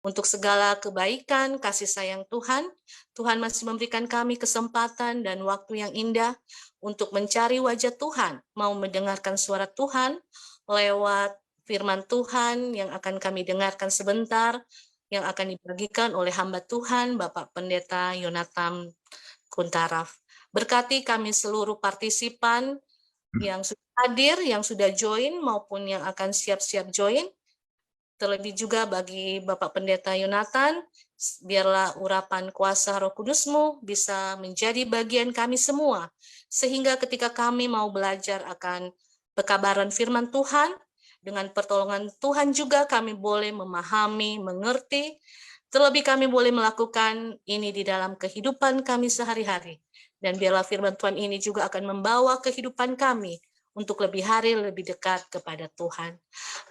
Untuk segala kebaikan, kasih sayang Tuhan, Tuhan masih memberikan kami kesempatan dan waktu yang indah untuk mencari wajah Tuhan, mau mendengarkan suara Tuhan lewat firman Tuhan yang akan kami dengarkan sebentar, yang akan dibagikan oleh hamba Tuhan, Bapak Pendeta Yonatan Kuntaraf. Berkati kami seluruh partisipan yang sudah hadir, yang sudah join, maupun yang akan siap-siap join. Terlebih juga bagi Bapak Pendeta Yonatan, biarlah urapan kuasa Roh Kudus-Mu bisa menjadi bagian kami semua, sehingga ketika kami mau belajar akan pekabaran firman Tuhan, dengan pertolongan Tuhan juga kami boleh memahami, mengerti, terlebih kami boleh melakukan ini di dalam kehidupan kami sehari-hari. Dan biarlah firman Tuhan ini juga akan membawa kehidupan kami untuk lebih hari lebih dekat kepada Tuhan.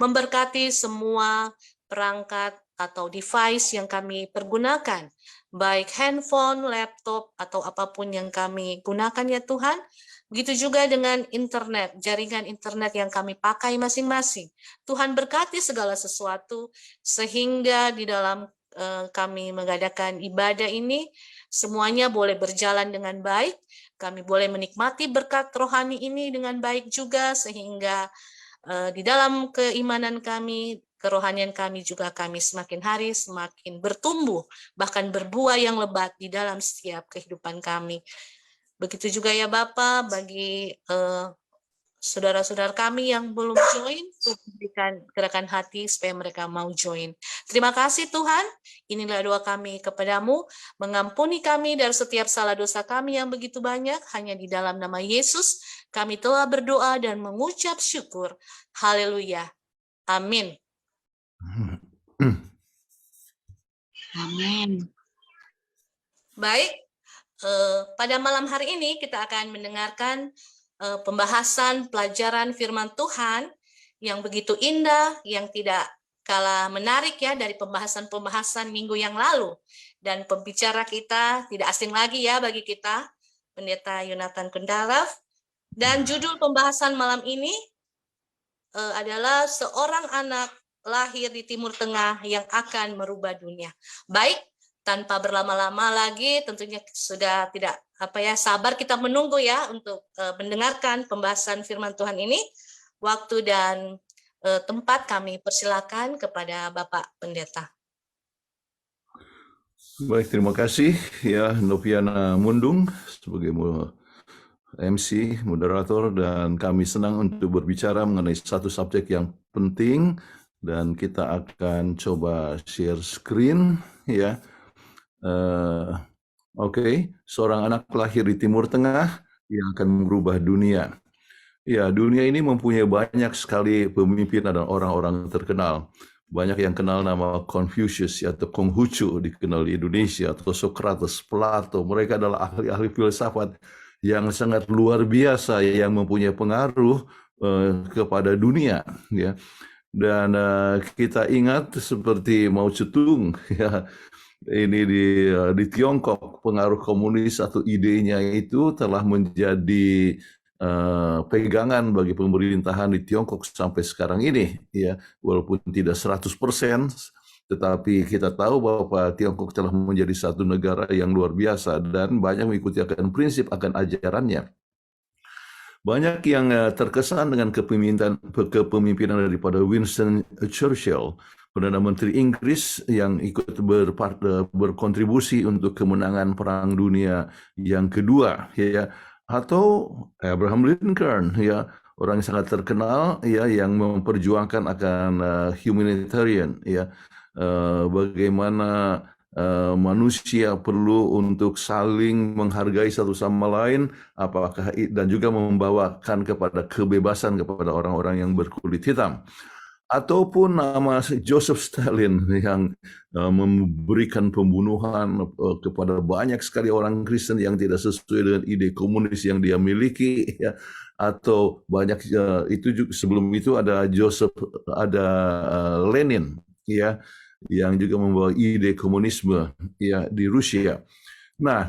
Memberkati semua perangkat atau device yang kami pergunakan, baik handphone, laptop, atau apapun yang kami gunakan ya Tuhan. Begitu juga dengan internet, jaringan internet yang kami pakai masing-masing. Tuhan berkati segala sesuatu, sehingga di dalam kami mengadakan ibadah ini, semuanya boleh berjalan dengan baik, kami boleh menikmati berkat rohani ini dengan baik juga, sehingga di dalam keimanan kami, kerohanian kami juga kami semakin hari semakin bertumbuh, bahkan berbuah yang lebat di dalam setiap kehidupan kami. Begitu juga ya Bapak, bagi saudara-saudara kami yang belum join, Tuhan berikan gerakan hati supaya mereka mau join. Terima kasih Tuhan, inilah doa kami kepadamu, mengampuni kami dari setiap salah dosa kami yang begitu banyak, hanya di dalam nama Yesus, kami telah berdoa dan mengucap syukur. Haleluya. Amin. Amin. Baik, pada malam hari ini kita akan mendengarkan pembahasan pelajaran firman Tuhan yang begitu indah, yang tidak kalah menarik ya dari pembahasan-pembahasan minggu yang lalu. Dan pembicara kita tidak asing lagi ya bagi kita, Pendeta Yonatan Kuntaraf. Dan judul pembahasan malam ini adalah seorang anak lahir di Timur Tengah yang akan merubah dunia. Baik, tanpa berlama-lama lagi, tentunya sudah tidak sabar kita menunggu ya untuk mendengarkan pembahasan firman Tuhan ini. Waktu dan tempat kami persilakan kepada Bapak Pendeta. Baik, terima kasih ya Noviana Mundung sebagai MC, moderator, dan kami senang untuk berbicara mengenai satu subjek yang penting, dan kita akan coba share screen ya. Oke, seorang anak lahir di Timur Tengah yang akan merubah dunia. Ya, dunia ini mempunyai banyak sekali pemimpin dan orang-orang terkenal. Banyak yang kenal nama Confucius atau Konghucu dikenal di Indonesia, atau Socrates, Plato. Mereka adalah ahli-ahli filsafat yang sangat luar biasa yang mempunyai pengaruh kepada dunia. Ya, dan kita ingat seperti Mao Zedong, ya. Ini di Tiongkok, pengaruh komunis atau idenya itu telah menjadi pegangan bagi pemerintahan di Tiongkok sampai sekarang ini, ya, walaupun tidak 100%, tetapi kita tahu bahwa Tiongkok telah menjadi satu negara yang luar biasa dan banyak mengikuti akan prinsip akan ajarannya. Banyak yang terkesan dengan kepemimpinan daripada Winston Churchill, Perdana Menteri Inggris yang ikut berkontribusi untuk kemenangan Perang Dunia yang kedua, ya, atau Abraham Lincoln, ya, orang yang sangat terkenal, ya, yang memperjuangkan akan humanitarian, ya, bagaimana manusia perlu untuk saling menghargai satu sama lain, apakah dan juga membawakan kepada kebebasan kepada orang-orang yang berkulit hitam. Ataupun nama Joseph Stalin yang memberikan pembunuhan kepada banyak sekali orang Kristen yang tidak sesuai dengan ide komunis yang dia miliki, ya. Atau banyak itu juga, sebelum itu ada Lenin, ya, yang juga membawa ide komunisme, ya, di Rusia. Nah,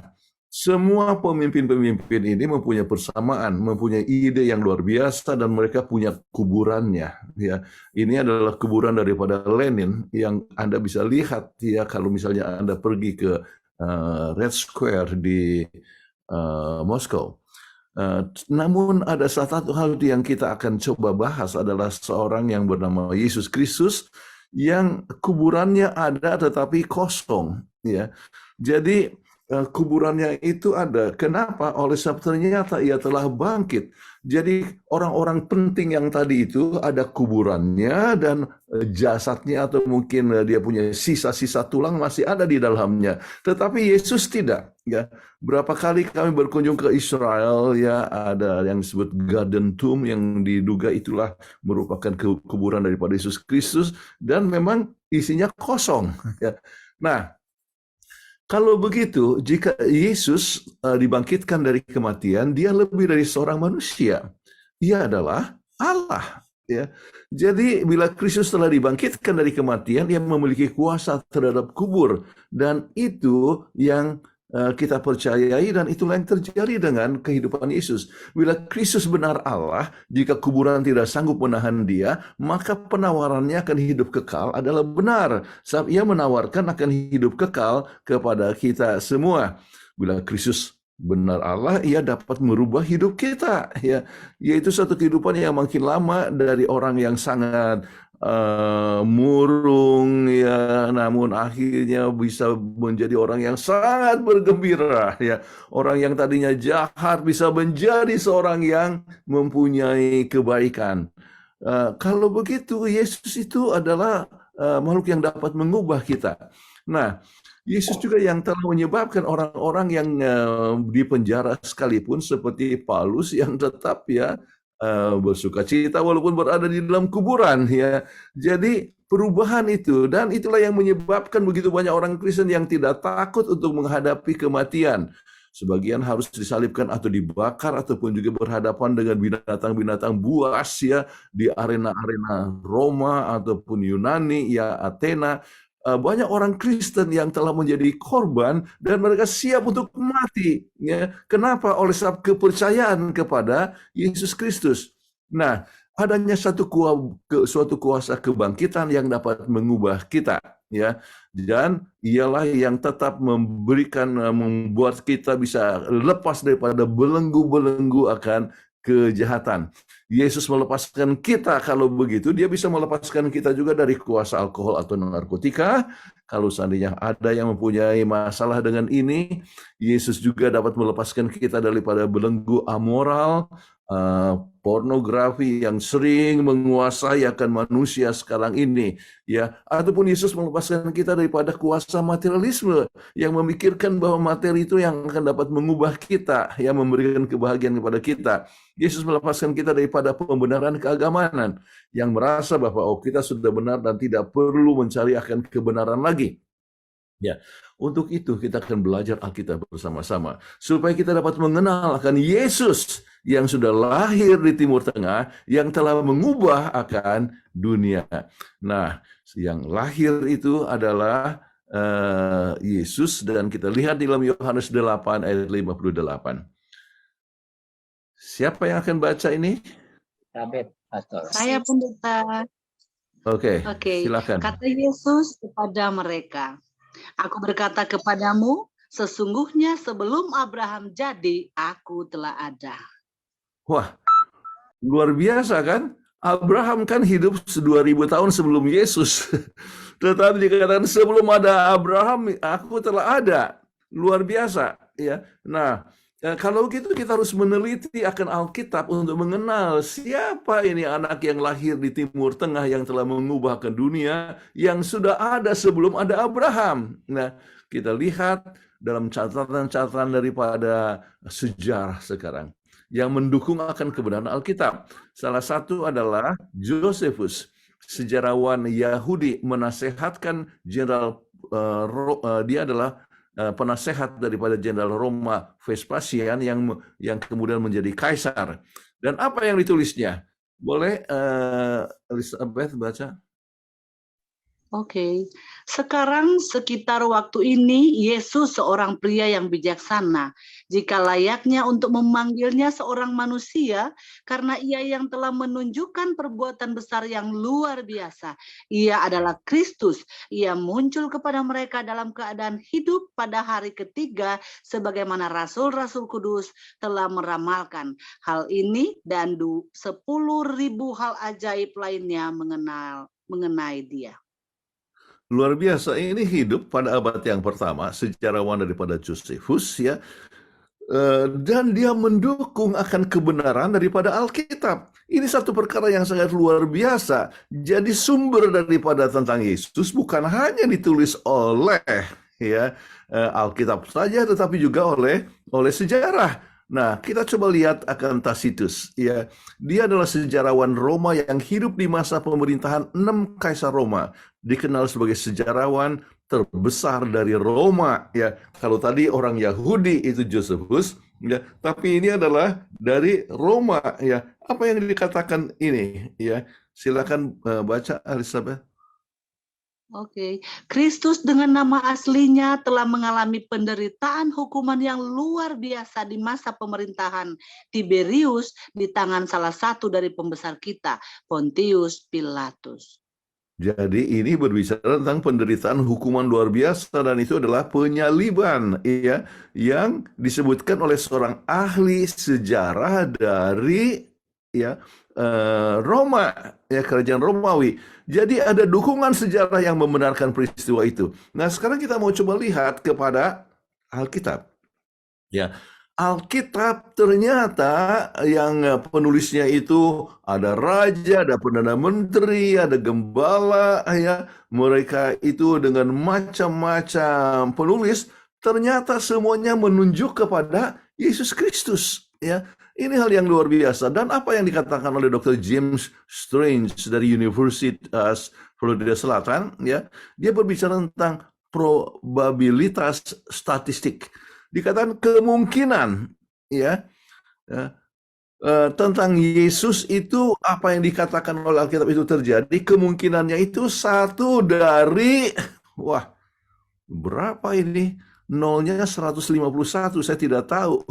Semua pemimpin-pemimpin ini mempunyai persamaan, mempunyai ide yang luar biasa, dan mereka punya kuburannya. Ya, ini adalah kuburan daripada Lenin yang Anda bisa lihat ya kalau misalnya Anda pergi ke Red Square di Moskow. Namun ada satu hal yang kita akan coba bahas adalah seorang yang bernama Yesus Kristus yang kuburannya ada tetapi kosong. Ya, jadi kuburannya itu ada. Kenapa? Oleh sebab ternyata ia telah bangkit. Jadi orang-orang penting yang tadi itu ada kuburannya dan jasadnya atau mungkin dia punya sisa-sisa tulang masih ada di dalamnya. Tetapi Yesus tidak. Ya, berapa kali kami berkunjung ke Israel ya ada yang disebut Garden Tomb yang diduga itulah merupakan kuburan daripada Yesus Kristus dan memang isinya kosong. Ya. Nah, kalau begitu, jika Yesus dibangkitkan dari kematian, dia lebih dari seorang manusia. Ia adalah Allah. Ya. Jadi bila Kristus telah dibangkitkan dari kematian, ia memiliki kuasa terhadap kubur. Dan itu yang kita percayai dan itulah yang terjadi dengan kehidupan Yesus. Bila Kristus benar Allah, jika kuburan tidak sanggup menahan dia, maka penawarannya akan hidup kekal adalah benar. Sebab ia menawarkan akan hidup kekal kepada kita semua. Bila Kristus benar Allah, ia dapat merubah hidup kita. Ya, yaitu satu kehidupan yang makin lama dari orang yang sangat murung ya, namun akhirnya bisa menjadi orang yang sangat bergembira ya. Orang yang tadinya jahat bisa menjadi seorang yang mempunyai kebaikan. Kalau begitu Yesus itu adalah makhluk yang dapat mengubah kita. Nah, Yesus juga yang telah menyebabkan orang-orang yang di penjara sekalipun seperti Paulus yang tetap ya bersuka cita walaupun berada di dalam kuburan ya. Jadi perubahan itu dan itulah yang menyebabkan begitu banyak orang Kristen yang tidak takut untuk menghadapi kematian. Sebagian harus disalibkan atau dibakar ataupun juga berhadapan dengan binatang-binatang buas ya di arena-arena Roma ataupun Yunani ya Athena. Banyak orang Kristen yang telah menjadi korban dan mereka siap untuk mati. Ya. Kenapa? Oleh sebab kepercayaan kepada Yesus Kristus. Nah, adanya suatu kuasa kebangkitan yang dapat mengubah kita. Ya, dan ialah yang tetap membuat kita bisa lepas daripada belenggu-belenggu akan kejahatan. Yesus melepaskan kita, kalau begitu dia bisa melepaskan kita juga dari kuasa alkohol atau narkotika. Kalau seandainya ada yang mempunyai masalah dengan ini, Yesus juga dapat melepaskan kita daripada belenggu amoral, pornografi yang sering menguasai akan manusia sekarang ini, ya, ataupun Yesus melepaskan kita daripada kuasa materialisme yang memikirkan bahwa materi itu yang akan dapat mengubah kita, yang memberikan kebahagiaan kepada kita. Yesus melepaskan kita daripada pembenaran keagamaan yang merasa bahwa kita sudah benar dan tidak perlu mencari akan kebenaran lagi. Ya, untuk itu kita akan belajar Alkitab bersama-sama supaya kita dapat mengenal akan Yesus yang sudah lahir di Timur Tengah yang telah mengubah akan dunia. Nah, yang lahir itu adalah Yesus dan kita lihat di dalam Yohanes 8 ayat 58. Siapa yang akan baca ini? Pastor. Saya pendeta. Oke, silakan. Kata Yesus kepada mereka, aku berkata kepadamu, sesungguhnya sebelum Abraham jadi, aku telah ada. Wah, luar biasa kan? Abraham kan hidup 2000 tahun sebelum Yesus. Tetapi dikatakan sebelum ada Abraham, aku telah ada. Luar biasa. Ya. Nah, kalau gitu kita harus meneliti akan Alkitab untuk mengenal siapa ini anak yang lahir di Timur Tengah yang telah mengubahkan dunia yang sudah ada sebelum ada Abraham. Nah, kita lihat dalam catatan-catatan daripada sejarah sekarang yang mendukung akan kebenaran Alkitab. Salah satu adalah Josephus, sejarawan Yahudi, menasehatkan Jenderal dia adalah penasehat daripada Jenderal Roma Vespasian yang kemudian menjadi kaisar. Dan apa yang ditulisnya? Boleh Elizabeth baca? Oke, sekarang sekitar waktu ini Yesus seorang pria yang bijaksana. Jika layaknya untuk memanggilnya seorang manusia, karena ia yang telah menunjukkan perbuatan besar yang luar biasa. Ia adalah Kristus. Ia muncul kepada mereka dalam keadaan hidup pada hari ketiga, sebagaimana rasul-rasul kudus telah meramalkan. Hal ini dan 10.000 hal ajaib lainnya mengenai dia. Luar biasa, ini hidup pada abad yang pertama, sejarawan daripada Josephus ya, dan dia mendukung akan kebenaran daripada Alkitab. Ini satu perkara yang sangat luar biasa. Jadi sumber daripada tentang Yesus bukan hanya ditulis oleh ya Alkitab saja, tetapi juga oleh sejarah. Nah, kita coba lihat akan Tacitus. Ya, dia adalah sejarawan Roma yang hidup di masa pemerintahan 6 kaisar Roma. Dikenal sebagai sejarawan terbesar dari Roma. Ya, kalau tadi orang Yahudi itu Josephus, ya, tapi ini adalah dari Roma. Ya, apa yang dikatakan ini? Ya, silakan baca, Elizabeth. Oke, Kristus dengan nama aslinya telah mengalami penderitaan hukuman yang luar biasa di masa pemerintahan Tiberius di tangan salah satu dari pembesar kita, Pontius Pilatus. Jadi ini berbicara tentang penderitaan hukuman luar biasa, dan itu adalah penyaliban ya yang disebutkan oleh seorang ahli sejarah dari ya Roma, ya kerajaan Romawi. Jadi ada dukungan sejarah yang membenarkan peristiwa itu. Nah, sekarang kita mau coba lihat kepada Alkitab. Ya, Alkitab ternyata yang penulisnya itu ada raja, ada perdana menteri, ada gembala, ya. Mereka itu dengan macam-macam penulis, ternyata semuanya menunjuk kepada Yesus Kristus, ya. Ini hal yang luar biasa. Dan apa yang dikatakan oleh Dr. James Strange dari Universitas Florida Selatan, ya, dia berbicara tentang probabilitas statistik. Dikatakan kemungkinan, ya, tentang Yesus itu apa yang dikatakan oleh Alkitab itu terjadi, kemungkinannya itu 1 dari, wah, berapa ini? Nolnya 151, saya tidak tahu.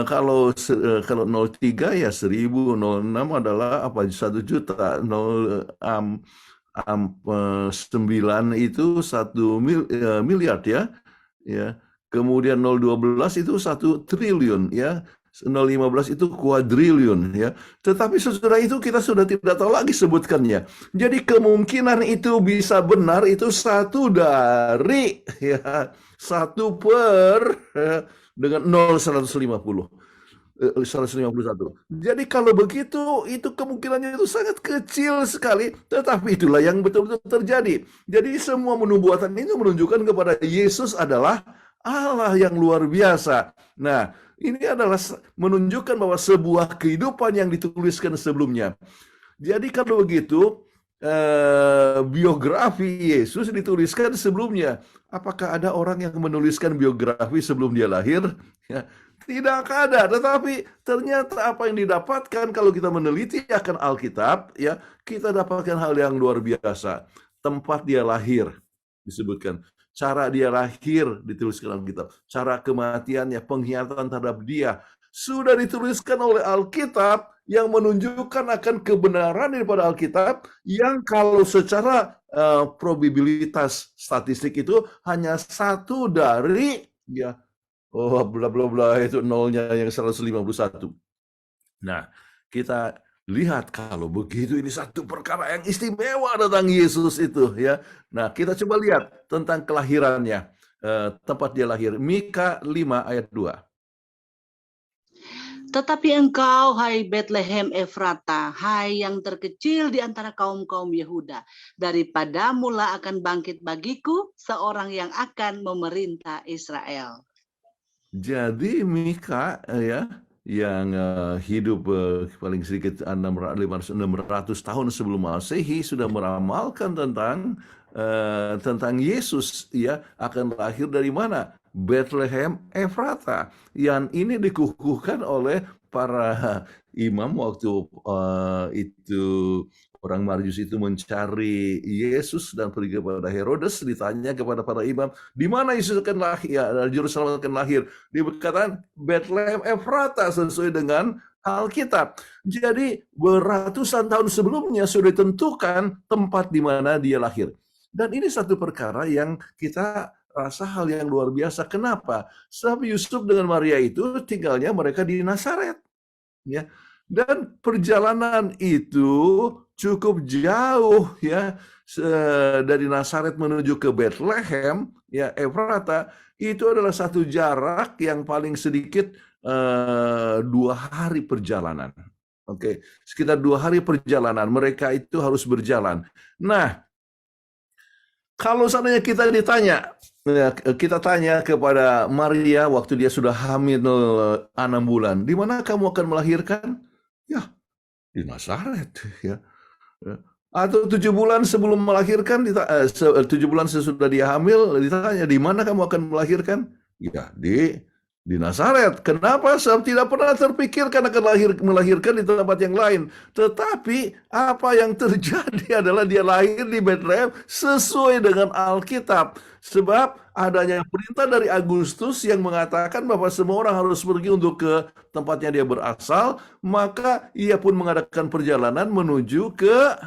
Kalau 03 ya 1000, 06 adalah apa? 1 juta, 9 itu 1 miliar ya. Ya. Kemudian 012 itu 1 triliun ya. 015 itu kuadriliun ya. Tetapi sesudah itu kita sudah tidak tahu lagi sebutkannya. Jadi kemungkinan itu bisa benar itu 1 dari ya 1 per dengan 0,150. 151. Jadi kalau begitu, itu kemungkinannya itu sangat kecil sekali, tetapi itulah yang betul-betul terjadi. Jadi semua nubuatan itu menunjukkan kepada Yesus adalah Allah yang luar biasa. Nah, ini adalah menunjukkan bahwa sebuah kehidupan yang dituliskan sebelumnya. Jadi kalau begitu, biografi Yesus dituliskan sebelumnya. Apakah ada orang yang menuliskan biografi sebelum dia lahir? Ya, tidak ada. Tetapi ternyata apa yang didapatkan kalau kita meneliti akan Alkitab, ya, kita dapatkan hal yang luar biasa. Tempat dia lahir disebutkan. Cara dia lahir dituliskan Alkitab. Cara kematiannya, pengkhianatan terhadap dia sudah dituliskan oleh Alkitab yang menunjukkan akan kebenaran daripada Alkitab yang kalau secara probabilitas statistik itu hanya 1 dari ya bla bla bla itu nolnya yang 151. Nah, kita lihat kalau begitu ini satu perkara yang istimewa tentang Yesus itu ya. Nah, kita coba lihat tentang kelahirannya, tempat dia lahir. Mika 5 ayat 2. Tetapi engkau, hai Betlehem Efrata, hai yang terkecil di antara kaum-kaum Yehuda, daripadamu lah akan bangkit bagiku seorang yang akan memerintah Israel. Jadi Mika ya yang hidup paling sedikit 600 tahun sebelum Masehi sudah meramalkan tentang Yesus ya akan lahir dari mana? Bethlehem Efrata. Yang ini dikukuhkan oleh para imam waktu itu Orang Marjus itu mencari Yesus dan pergi kepada Herodes, ditanya kepada para imam, di mana Yesus akan lahir? Ya, Yerusalem akan lahir. Dikatakan Bethlehem Efrata sesuai dengan Alkitab. Jadi beratusan tahun sebelumnya sudah ditentukan tempat di mana dia lahir. Dan ini satu perkara yang kita rasa hal yang luar biasa. Kenapa? Sebab Yusuf dengan Maria itu tinggalnya mereka di Nazaret. Ya. Dan perjalanan itu cukup jauh ya dari Nazaret menuju ke Bethlehem ya Efrata, itu adalah satu jarak yang paling sedikit 2 hari perjalanan. Oke, sekitar 2 hari perjalanan mereka itu harus berjalan. Nah, kalau seandainya kita ditanya, kita tanya kepada Maria waktu dia sudah hamil 6 bulan, di mana kamu akan melahirkan? Ya, di Nazaret ya. Atau 7 bulan sebelum melahirkan, 7 bulan sesudah dia hamil, ditanya di mana kamu akan melahirkan? Ya, di Nazaret. Kenapa? Sebab tidak pernah terpikirkan akan melahirkan di tempat yang lain. Tetapi apa yang terjadi adalah dia lahir di Bethlehem sesuai dengan Alkitab. Sebab adanya perintah dari Agustus yang mengatakan bahwa semua orang harus pergi untuk ke tempatnya dia berasal, maka ia pun mengadakan perjalanan menuju ke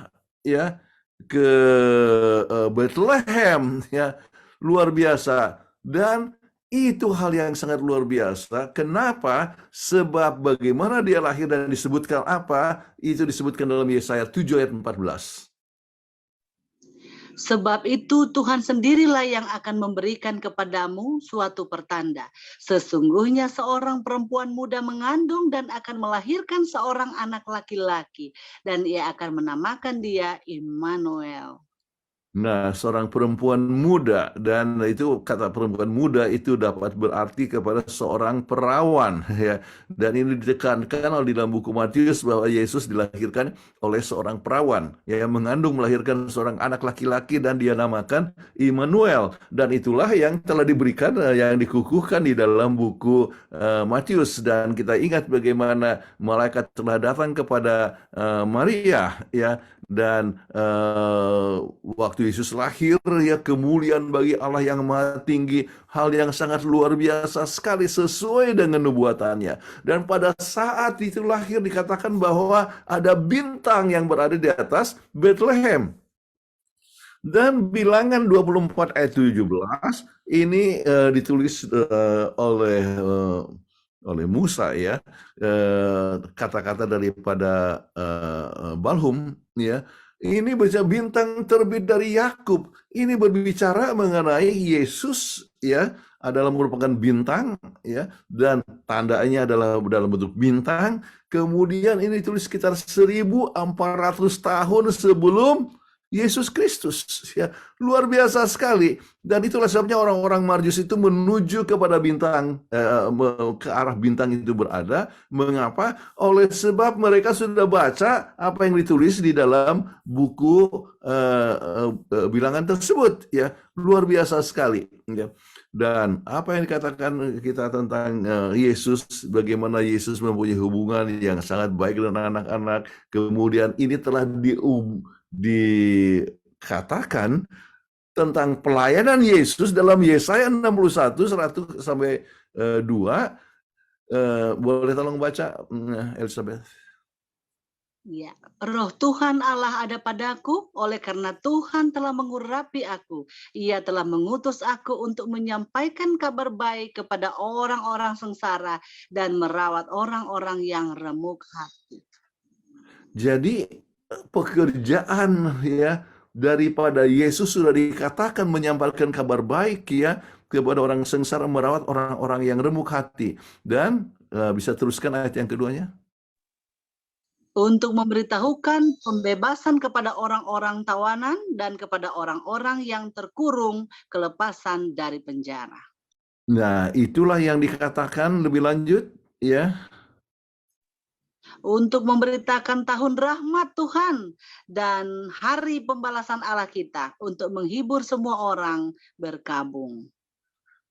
Bethlehem ya. Luar biasa. Dan itu hal yang sangat luar biasa. Kenapa? Sebab bagaimana dia lahir dan disebutkan apa? Itu disebutkan dalam Yesaya 7 ayat 14. Sebab itu Tuhan sendirilah yang akan memberikan kepadamu suatu pertanda. Sesungguhnya seorang perempuan muda mengandung dan akan melahirkan seorang anak laki-laki. Dan ia akan menamakan dia Immanuel. Nah, seorang perempuan muda, dan itu kata perempuan muda itu dapat berarti kepada seorang perawan ya. Dan ini ditekankan di dalam buku Matius bahwa Yesus dilahirkan oleh seorang perawan ya, yang mengandung melahirkan seorang anak laki-laki dan dia namakan Immanuel. Dan itulah yang telah diberikan, yang dikukuhkan di dalam buku Matius. Dan kita ingat bagaimana malaikat telah datang kepada Maria ya. Dan waktu Yesus lahir ya, kemuliaan bagi Allah yang Maha Tinggi, hal yang sangat luar biasa sekali sesuai dengan nubuatannya. Dan pada saat itu lahir dikatakan bahwa ada bintang yang berada di atas Bethlehem. Dan Bilangan 24 ayat 17 ini ditulis oleh Musa ya, kata-kata daripada Balhum ya. Ini baca bintang terbit dari Yakub. Ini berbicara mengenai Yesus ya, adalah merupakan bintang ya, dan tandanya adalah dalam bentuk bintang. Kemudian ini ditulis sekitar 1400 tahun sebelum Yesus Kristus ya. Luar biasa sekali. Dan itulah sebabnya orang-orang Marjus itu menuju kepada bintang, ke arah bintang itu berada. Mengapa? Oleh sebab mereka sudah baca apa yang ditulis di dalam buku Bilangan tersebut ya. Luar biasa sekali ya. Dan apa yang dikatakan kita tentang Yesus, bagaimana Yesus mempunyai hubungan yang sangat baik dengan anak-anak. Kemudian ini telah dikatakan tentang pelayanan Yesus dalam Yesaya 61 1 sampai 2. Boleh tolong baca, Elizabeth? Ya, Roh Tuhan Allah ada padaku, oleh karena Tuhan telah mengurapi aku. Ia telah mengutus aku untuk menyampaikan kabar baik kepada orang-orang sengsara dan merawat orang-orang yang remuk hati. Jadi pekerjaan ya daripada Yesus sudah dikatakan menyampaikan kabar baik ya kepada orang sengsara, merawat orang-orang yang remuk hati. Dan bisa teruskan ayat yang keduanya. Untuk memberitahukan pembebasan kepada orang-orang tawanan dan kepada orang-orang yang terkurung kelepasan dari penjara. Nah, itulah yang dikatakan lebih lanjut ya. Untuk memberitakan tahun rahmat Tuhan dan hari pembalasan Allah kita, untuk menghibur semua orang berkabung.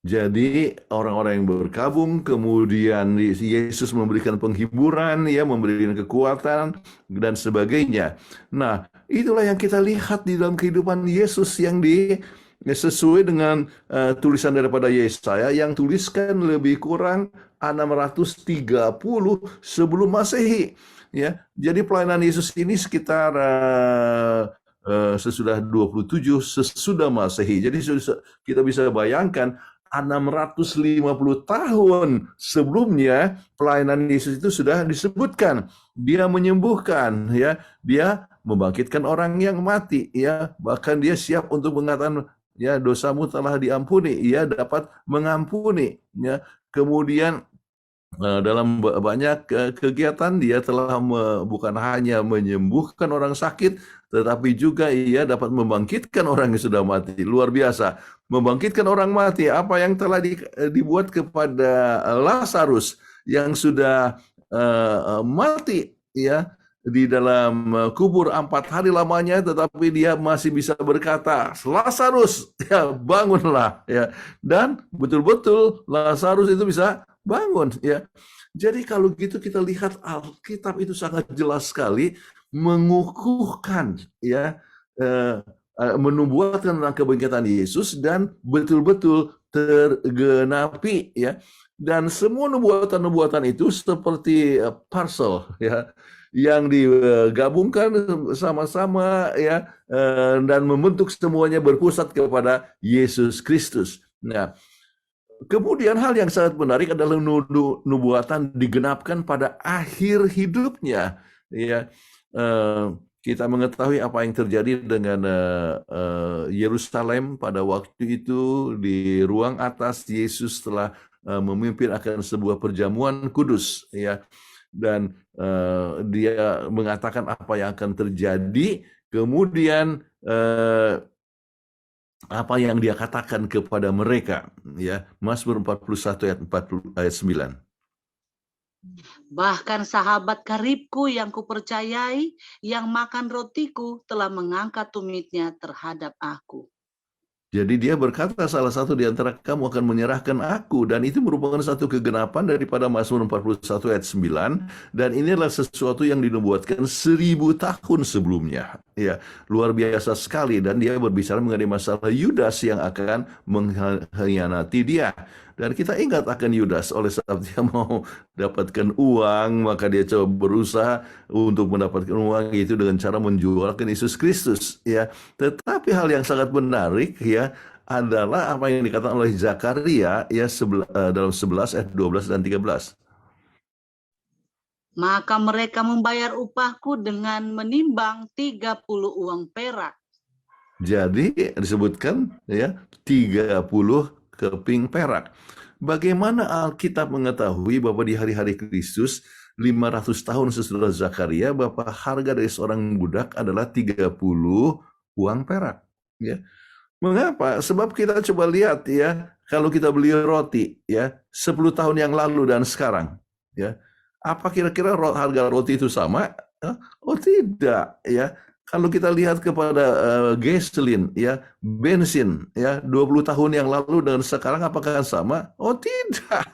Jadi orang-orang yang berkabung, kemudian Yesus memberikan penghiburan, ya, memberikan kekuatan dan sebagainya. Nah, itulah yang kita lihat di dalam kehidupan Yesus yang sesuai dengan tulisan daripada Yesaya yang tuliskan lebih kurang 630 sebelum Masehi. Ya, jadi pelayanan Yesus ini sekitar sesudah 27 sesudah Masehi. Jadi kita bisa bayangkan 650 tahun sebelumnya pelayanan Yesus itu sudah disebutkan. Dia menyembuhkan, ya, dia membangkitkan orang yang mati, ya, bahkan dia siap untuk mengatakan, ya, dosamu telah diampuni, ia dapat mengampuni, ya. Kemudian dalam banyak kegiatan dia telah bukan hanya menyembuhkan orang sakit, tetapi juga ia dapat membangkitkan orang yang sudah mati. Luar biasa. Membangkitkan orang mati, apa yang telah dibuat kepada Lazarus yang sudah mati, ya, di dalam kubur 4 hari lamanya, tetapi dia masih bisa berkata, Lazarus, ya, bangunlah, ya. Dan betul-betul Lazarus itu bisa bangun, ya. Jadi kalau gitu kita lihat Alkitab itu sangat jelas sekali mengukuhkan, ya, menubuatkan tentang kebangkitan Yesus dan betul-betul tergenapi, ya. Dan semua nubuatan-nubuatan itu seperti parcel, ya, yang digabungkan sama-sama, ya, dan membentuk semuanya berpusat kepada Yesus Kristus. Nah, kemudian hal yang sangat menarik adalah nubuatan digenapkan pada akhir hidupnya. Ya, kita mengetahui apa yang terjadi dengan Yerusalem pada waktu itu. Di ruang atas Yesus telah memimpin akan sebuah perjamuan kudus, ya, dan dia mengatakan apa yang akan terjadi. Kemudian apa yang dia katakan kepada mereka, ya. Mazmur 41 ayat 9. Bahkan sahabat karibku yang kupercayai, yang makan rotiku, telah mengangkat tumitnya terhadap aku. Jadi dia berkata, salah satu di antara kamu akan menyerahkan aku, dan itu merupakan satu kegenapan daripada Mazmur 41 ayat 9, dan ini adalah sesuatu yang dinubuatkan 1000 tahun sebelumnya. Ya, luar biasa sekali, dan dia berbicara mengenai masalah Yudas yang akan mengkhianati dia. Dan kita ingat akan Yudas, oleh sebab dia mau dapatkan uang, maka dia coba berusaha untuk mendapatkan uang itu dengan cara menjualkan Yesus Kristus, ya. Tetapi hal yang sangat menarik, ya, adalah apa yang dikatakan oleh Zakaria, ya, dalam 11 ayat 12 dan 13. Maka mereka membayar upahku dengan menimbang 30 uang perak. Jadi disebutkan, ya, 30 keping perak. Bagaimana Alkitab mengetahui bahwa di hari-hari Kristus 500 tahun sesudah Zakaria, bahwa harga dari seorang budak adalah 30 uang perak, ya. Mengapa? Sebab kita coba lihat, ya, kalau kita beli roti, ya, 10 tahun yang lalu dan sekarang, ya, apa kira-kira harga roti itu sama? Oh, tidak, ya. Kalau kita lihat kepada gasolin, ya, bensin, ya, 20 tahun yang lalu dan sekarang apakah sama? Oh, tidak.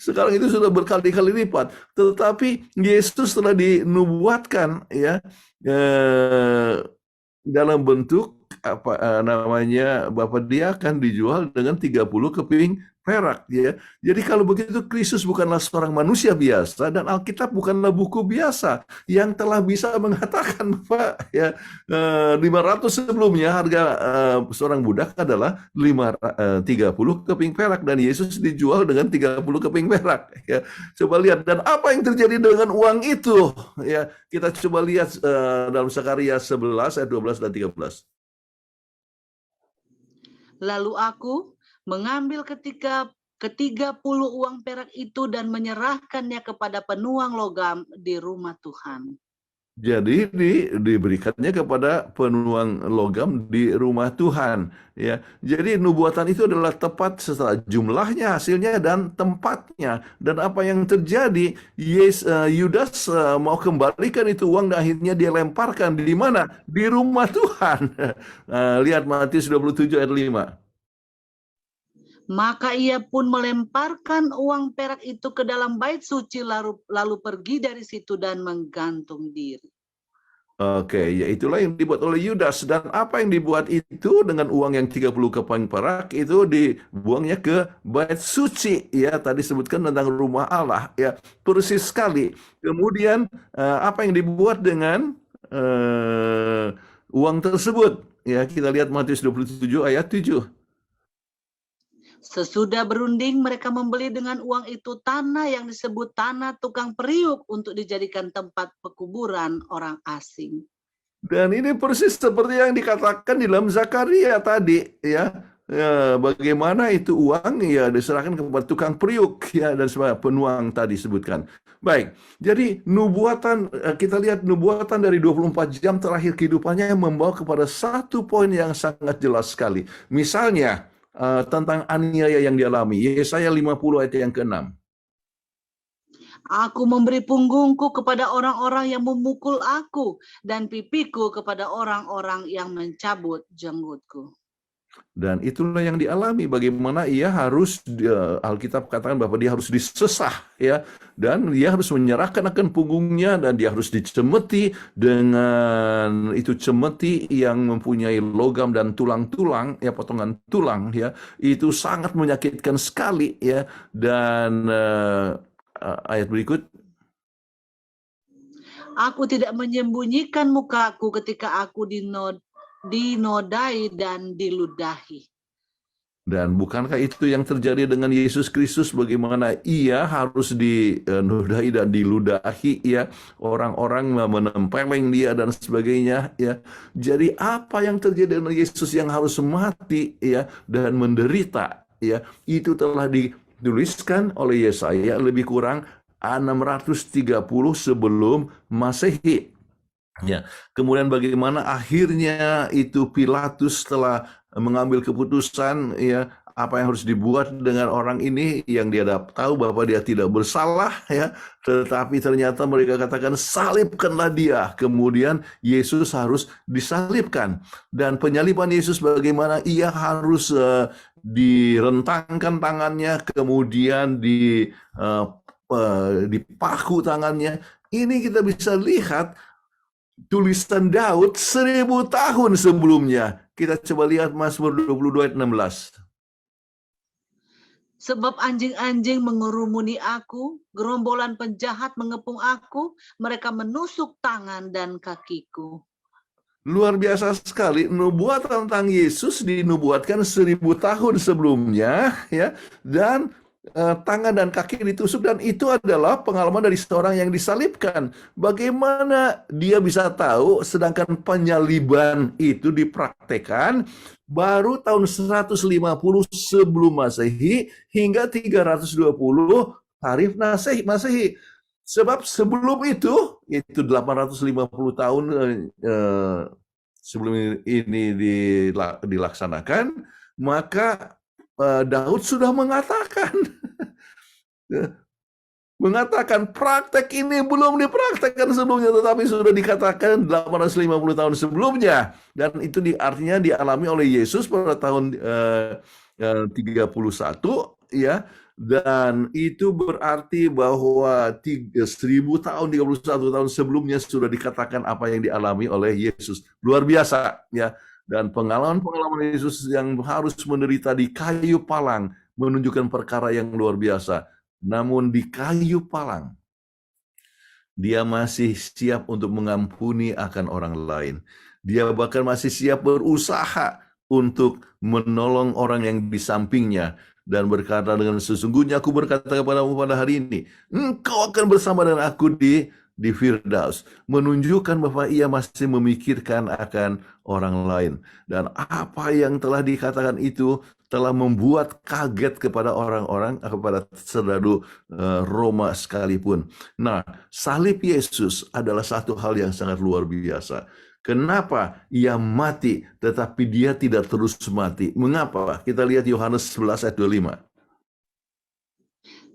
Sekarang itu sudah berkali-kali lipat. Tetapi Yesus telah dinubuatkan, ya, dalam bentuk apa namanya, bahwa dia akan dijual dengan 30 keping perak, ya. Jadi kalau begitu Kristus bukanlah seorang manusia biasa, dan Alkitab bukanlah buku biasa yang telah bisa mengatakan bahwa, ya, 500 sebelumnya harga seorang budak adalah 30 keping perak, dan Yesus dijual dengan 30 keping perak, ya. Coba lihat, dan apa yang terjadi dengan uang itu, ya. Kita coba lihat dalam Zakaria 11 ayat 12 dan 13. Lalu aku mengambil ke-30 uang perak itu dan menyerahkannya kepada penuang logam di rumah Tuhan. Jadi diberikannya kepada penuang logam di rumah Tuhan, ya. Jadi nubuatan itu adalah tepat setelah jumlahnya, hasilnya, dan tempatnya. Dan apa yang terjadi, Yudas mau kembalikan itu uang, dan akhirnya dia lemparkan di mana? Di rumah Tuhan. Lihat Matius 27 ayat 5. Maka ia pun melemparkan uang perak itu ke dalam bait suci lalu pergi dari situ dan menggantung diri. Oke, ya itulah yang dibuat oleh Yudas. Dan apa yang dibuat itu dengan uang yang 30 keping perak itu dibuangnya ke bait suci. Ya, tadi sebutkan tentang rumah Allah. Ya, persis sekali. Kemudian apa yang dibuat dengan uang tersebut? Ya, kita lihat Matius 27 ayat 7. Sesudah berunding, mereka membeli dengan uang itu tanah yang disebut tanah tukang periuk untuk dijadikan tempat pekuburan orang asing. Dan ini persis seperti yang dikatakan di dalam Zakaria tadi, ya. Ya, bagaimana itu uang ya diserahkan kepada tukang periuk ya dan sebagai penuang tadi sebutkan. Baik, jadi nubuatan kita lihat nubuatan dari 24 jam terakhir kehidupannya yang membawa kepada satu poin yang sangat jelas sekali. Misalnya tentang aniaya yang dialami, Yesaya 50 ayat yang ke-6. Aku memberi punggungku kepada orang-orang yang memukul aku dan pipiku kepada orang-orang yang mencabut jenggotku. Dan itulah yang dialami, bagaimana ia harus, Alkitab katakan bahwa dia harus disesah, ya, dan dia harus menyerahkan akan punggungnya, dan dia harus dicemeti dengan itu cemeti yang mempunyai logam dan tulang-tulang, ya, potongan tulang, ya, itu sangat menyakitkan sekali, ya, dan ayat berikut. Aku tidak menyembunyikan mukaku ketika aku dinodai dan diludahi. Dan bukankah itu yang terjadi dengan Yesus Kristus, bagaimana ia harus dinodai dan diludahi, ya, orang-orang menempeleng dia dan sebagainya, ya. Jadi apa yang terjadi dengan Yesus yang harus mati, ya, dan menderita, ya, itu telah dituliskan oleh Yesaya lebih kurang 630 sebelum Masehi. Ya, kemudian bagaimana akhirnya itu Pilatus telah mengambil keputusan, ya, apa yang harus dibuat dengan orang ini yang dia tahu bahwa dia tidak bersalah, ya, tetapi ternyata mereka katakan salibkanlah dia. Kemudian Yesus harus disalibkan, dan penyaliban Yesus bagaimana ia harus direntangkan tangannya, kemudian dipaku tangannya. Ini kita bisa lihat tulisan Daud 1000 tahun sebelumnya. Kita coba lihat Mazmur 22 ayat 16. Sebab anjing-anjing mengerumuni aku, gerombolan penjahat mengepung aku, mereka menusuk tangan dan kakiku. Luar biasa sekali, nubuatan tentang Yesus dinubuatkan 1000 tahun sebelumnya, ya, dan tangan dan kaki ditusuk, dan itu adalah pengalaman dari seorang yang disalibkan. Bagaimana dia bisa tahu sedangkan penyaliban itu dipraktekkan baru tahun 150 sebelum Masehi hingga 320 tarikh Masehi. Sebab sebelum itu 850 tahun sebelum ini dilaksanakan, maka Daud sudah mengatakan praktek ini belum dipraktekkan sebelumnya, tetapi sudah dikatakan 850 tahun sebelumnya, dan itu artinya dialami oleh Yesus pada tahun 31, ya, dan itu berarti bahwa 1000 tahun 31 tahun sebelumnya sudah dikatakan apa yang dialami oleh Yesus. Luar biasa, ya. Dan pengalaman-pengalaman Yesus yang harus menderita di kayu palang menunjukkan perkara yang luar biasa. Namun di kayu palang, dia masih siap untuk mengampuni akan orang lain. Dia bahkan masih siap berusaha untuk menolong orang yang di sampingnya. Dan berkata dengan sesungguhnya aku berkata kepadamu pada hari ini, engkau akan bersama dengan aku di Firdaus, menunjukkan bahwa ia masih memikirkan akan orang lain. Dan apa yang telah dikatakan itu telah membuat kaget kepada orang-orang, kepada serdadu Roma sekalipun. Nah, salib Yesus adalah satu hal yang sangat luar biasa. Kenapa ia mati tetapi dia tidak terus mati? Mengapa? Kita lihat Yohanes 11 ayat 25.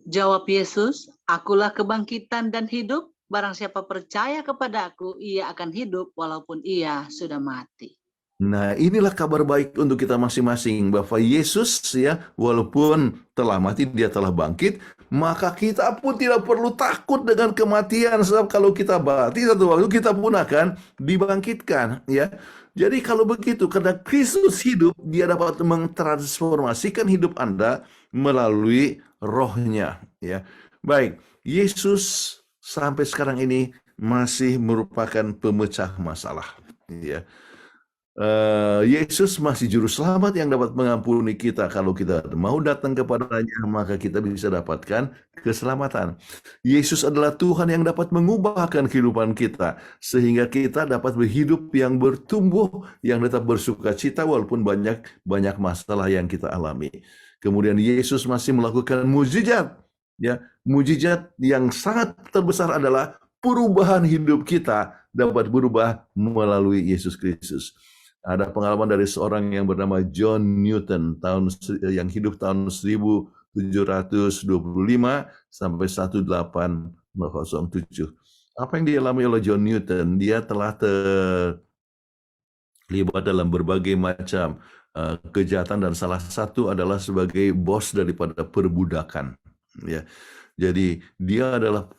Jawab Yesus, akulah kebangkitan dan hidup. Barang siapa percaya kepada aku, ia akan hidup walaupun ia sudah mati. Nah, inilah kabar baik untuk kita masing-masing bahwa Yesus ya, walaupun telah mati, dia telah bangkit, maka kita pun tidak perlu takut dengan kematian sebab kalau kita mati satu waktu kita pun akan dibangkitkan ya. Jadi kalau begitu karena Kristus hidup, dia dapat mentransformasikan hidup Anda melalui rohnya ya. Baik, Yesus sampai sekarang ini masih merupakan pemecah masalah ya. Yesus masih juru selamat yang dapat mengampuni kita. Kalau kita mau datang kepadanya, maka kita bisa dapatkan keselamatan. Yesus adalah Tuhan yang dapat mengubahkan kehidupan kita, sehingga kita dapat berhidup yang bertumbuh, yang tetap bersuka cita, walaupun banyak masalah yang kita alami. Kemudian Yesus masih melakukan mujizat. Ya, mujizat yang sangat terbesar adalah perubahan hidup kita dapat berubah melalui Yesus Kristus. Ada pengalaman dari seorang yang bernama John Newton yang hidup tahun 1725 sampai 1807. Apa yang dialami oleh John Newton? Dia telah terlibat dalam berbagai macam kejahatan dan salah satu adalah sebagai bos daripada perbudakan. Ya. Jadi dia adalah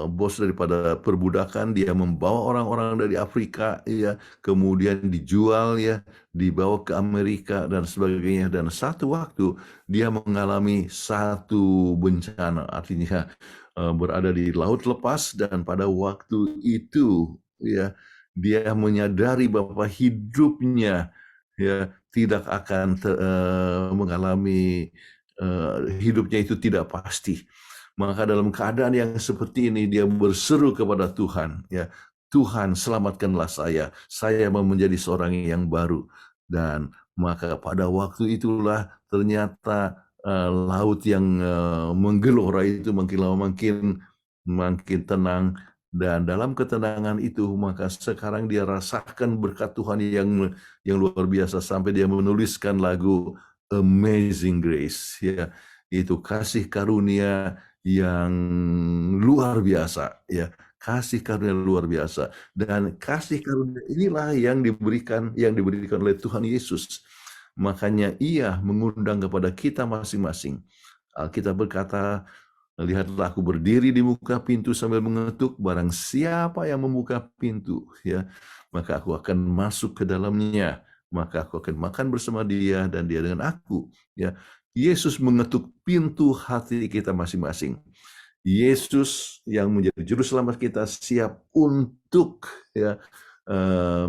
bos daripada perbudakan. Dia membawa orang-orang dari Afrika, ya, kemudian dijual, ya, dibawa ke Amerika dan sebagainya. Dan satu waktu dia mengalami satu bencana, artinya berada di laut lepas. Dan pada waktu itu, ya, dia menyadari bahwa hidupnya, ya, tidak akan mengalami hidupnya itu tidak pasti. Maka dalam keadaan yang seperti ini dia berseru kepada Tuhan, ya, Tuhan selamatkanlah saya mau menjadi seorang yang baru. Dan maka pada waktu itulah ternyata laut yang menggelora itu makin lama makin tenang, dan dalam ketenangan itu maka sekarang dia rasakan berkat Tuhan yang luar biasa sampai dia menuliskan lagu Amazing Grace, ya, itu kasih karunia yang luar biasa, ya, kasih karunia luar biasa. Dan kasih karunia inilah yang diberikan oleh Tuhan Yesus. Makanya ia mengundang kepada kita masing-masing. Alkitab berkata, lihatlah aku berdiri di muka pintu sambil mengetuk, barang siapa yang membuka pintu, ya, maka aku akan masuk ke dalamnya, maka aku akan makan bersama dia dan dia dengan aku, ya. Yesus mengetuk pintu hati kita masing-masing. Yesus yang menjadi juru selamat kita siap untuk, ya,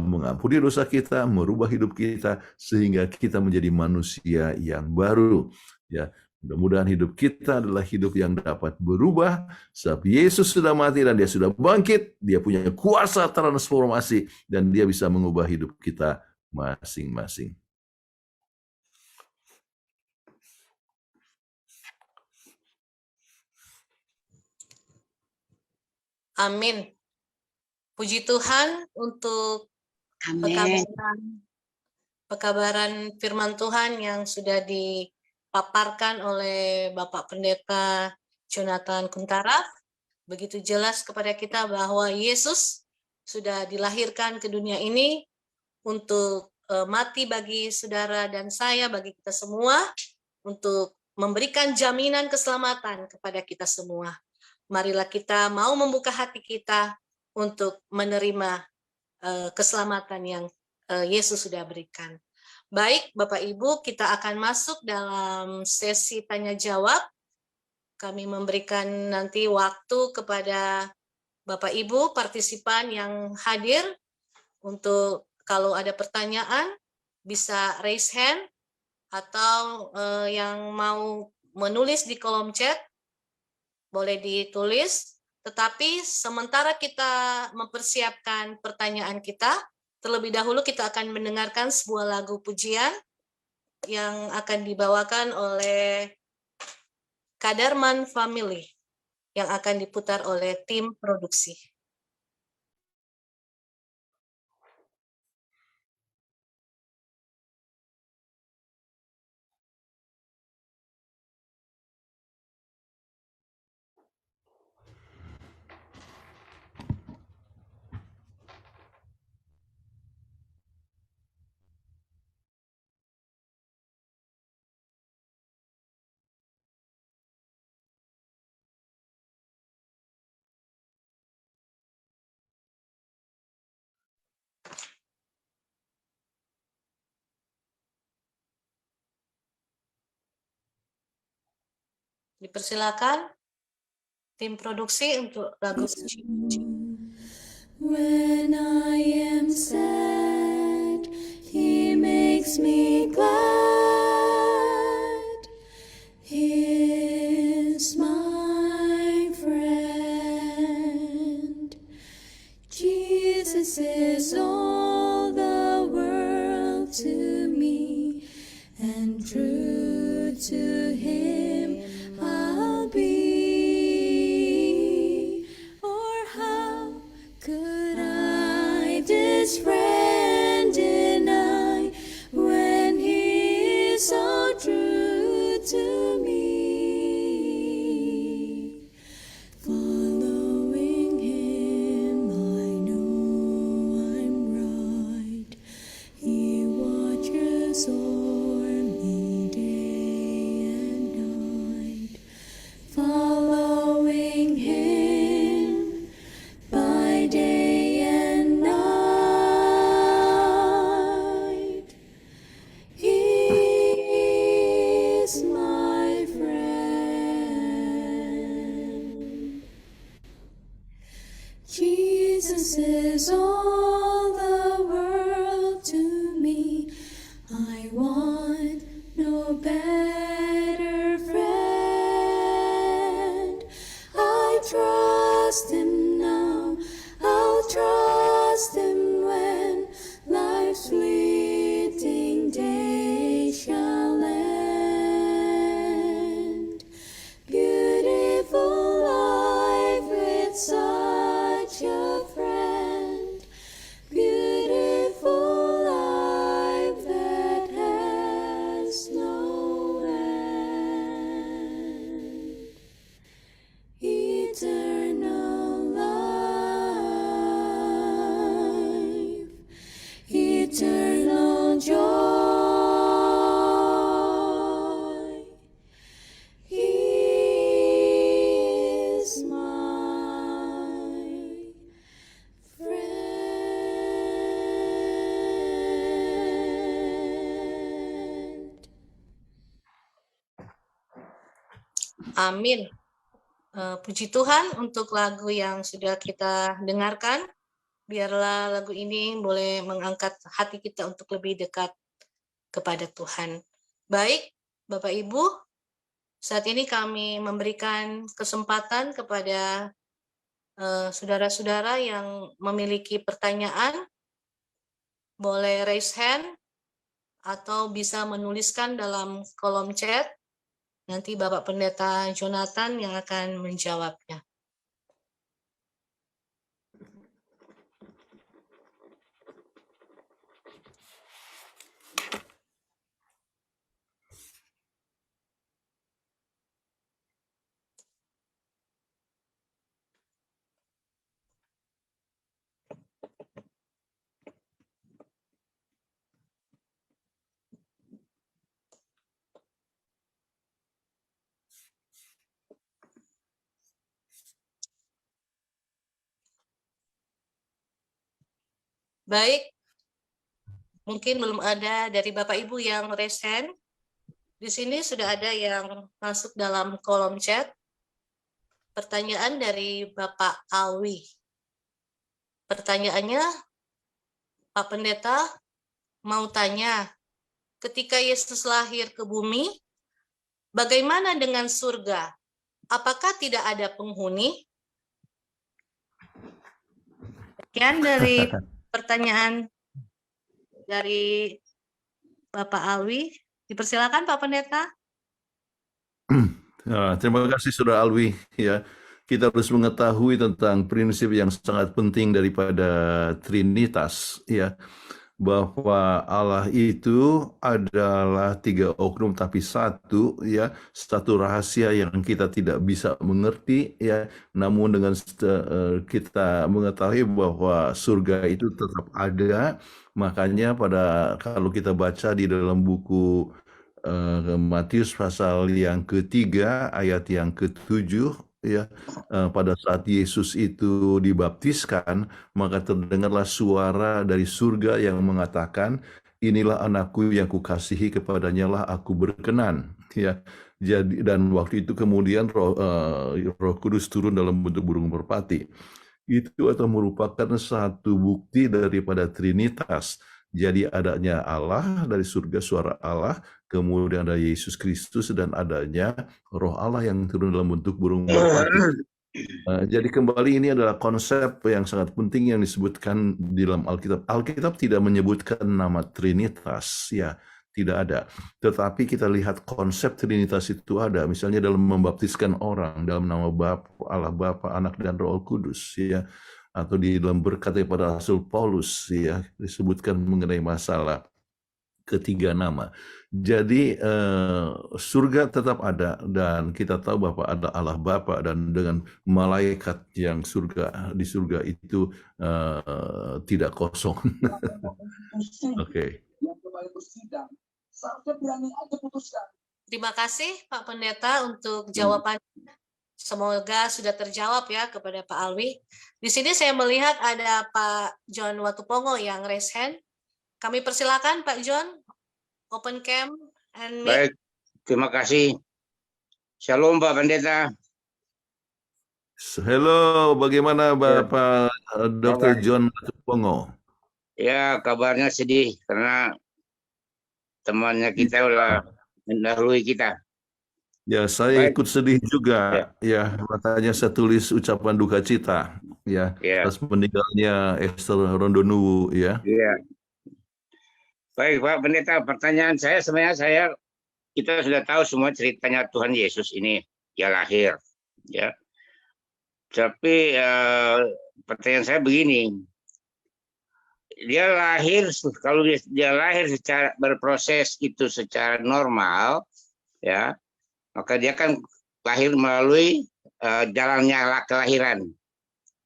mengampuni dosa kita, merubah hidup kita sehingga kita menjadi manusia yang baru, ya. Mudah-mudahan hidup kita adalah hidup yang dapat berubah sebab Yesus sudah mati dan dia sudah bangkit, dia punya kuasa transformasi dan dia bisa mengubah hidup kita masing-masing. Amin. Puji Tuhan untuk pekabaran firman Tuhan yang sudah dipaparkan oleh Bapak Pendeta Jonathan Kuntara. Begitu jelas kepada kita bahwa Yesus sudah dilahirkan ke dunia ini untuk mati bagi saudara dan saya, bagi kita semua, untuk memberikan jaminan keselamatan kepada kita semua. Marilah kita mau membuka hati kita untuk menerima keselamatan yang Yesus sudah berikan. Baik, Bapak Ibu, kita akan masuk dalam sesi tanya jawab. Kami memberikan nanti waktu kepada Bapak Ibu partisipan yang hadir untuk kalau ada pertanyaan bisa raise hand atau yang mau menulis di kolom chat boleh ditulis. Tetapi sementara kita mempersiapkan pertanyaan kita, terlebih dahulu kita akan mendengarkan sebuah lagu pujian yang akan dibawakan oleh Kadarman Family yang akan diputar oleh tim produksi. Dipersilakan tim produksi untuk lagu Puji. When I am sad, He makes me glad. He is my friend. Jesus is all the world to me, and true to Him I'll be. Or how could I this friend deny when He is so true to me? Following Him, I know I'm right. He watches o'er me day and night. Following Him by day and night. He is my friend. Jesus is all the world to me. I want no better friend. I trust Him now, I'll trust Him when life's fleeting days shall end. Beautiful life with such a friend. Beautiful life that has no end. Eternal life, eternal joy. He is my friend. Amin. Puji Tuhan untuk lagu yang sudah kita dengarkan. Biarlah lagu ini boleh mengangkat hati kita untuk lebih dekat kepada Tuhan. Baik, Bapak Ibu, saat ini kami memberikan kesempatan kepada saudara-saudara yang memiliki pertanyaan, boleh raise hand atau bisa menuliskan dalam kolom chat. Nanti Bapak Pendeta Jonathan yang akan menjawabnya. Baik, mungkin belum ada dari Bapak Ibu yang raise hand. Di sini sudah ada yang masuk dalam kolom chat. Pertanyaan dari Bapak Alwi. Pertanyaannya, Pak Pendeta mau tanya, ketika Yesus lahir ke bumi, bagaimana dengan surga? Apakah tidak ada penghuni? Sekian dari pertanyaan dari Bapak Alwi. Dipersilakan Pak Pendeta. Terima kasih Saudara Alwi. Ya, kita harus mengetahui tentang prinsip yang sangat penting daripada Trinitas, ya, bahwa Allah itu adalah 3 oknum tapi satu, ya, satu rahasia yang kita tidak bisa mengerti, ya, namun dengan kita mengetahui bahwa surga itu tetap ada. Makanya kalau kita baca di dalam buku Matius pasal yang ketiga ayat yang ke-7, ya, pada saat Yesus itu dibaptiskan, maka terdengarlah suara dari surga yang mengatakan, inilah anakku yang kukasihi, kepadanya lah aku berkenan. Ya, jadi dan waktu itu kemudian Roh Kudus turun dalam bentuk burung merpati. Itu atau merupakan satu bukti daripada Trinitas. Jadi adanya Allah dari surga, suara Allah, kemudian ada Yesus Kristus, dan adanya Roh Allah yang turun dalam bentuk burung merpati. Jadi kembali ini adalah konsep yang sangat penting yang disebutkan di dalam Alkitab. Alkitab tidak menyebutkan nama Trinitas, ya, tidak ada. Tetapi kita lihat konsep Trinitas itu ada, misalnya dalam membaptiskan orang dalam nama Bapa, Allah Bapa, Anak dan Roh Kudus, ya, atau di dalam berkat daripada Rasul Paulus, ya, disebutkan mengenai masalah ketiga nama. Jadi surga tetap ada, dan kita tahu bahwa ada Allah Bapa, dan dengan malaikat yang di surga itu tidak kosong. Oke. Terima kasih Pak Pendeta untuk jawaban. Semoga sudah terjawab ya kepada Pak Alwi. Di sini saya melihat ada Pak John Watupongo yang raise hand. Kami persilakan Pak John, open cam and mic. Baik, terima kasih. Shalom Pak Pendeta. Halo, bagaimana Bapak Dr. John Watupongo? Ya, kabarnya sedih karena temannya kita udah mendahului kita. Ya, saya ikut sedih juga. Ya. Ya, makanya saya tulis ucapan duka cita, ya, atas meninggalnya Esther Rondonuwu, ya. Iya. Baik Pak Pendeta, pertanyaan saya sebenarnya kita sudah tahu semua ceritanya Tuhan Yesus ini, dia lahir, ya. Tapi pertanyaan saya begini, kalau dia lahir secara berproses itu secara normal, ya, maka dia kan lahir melalui jalannya kelahiran.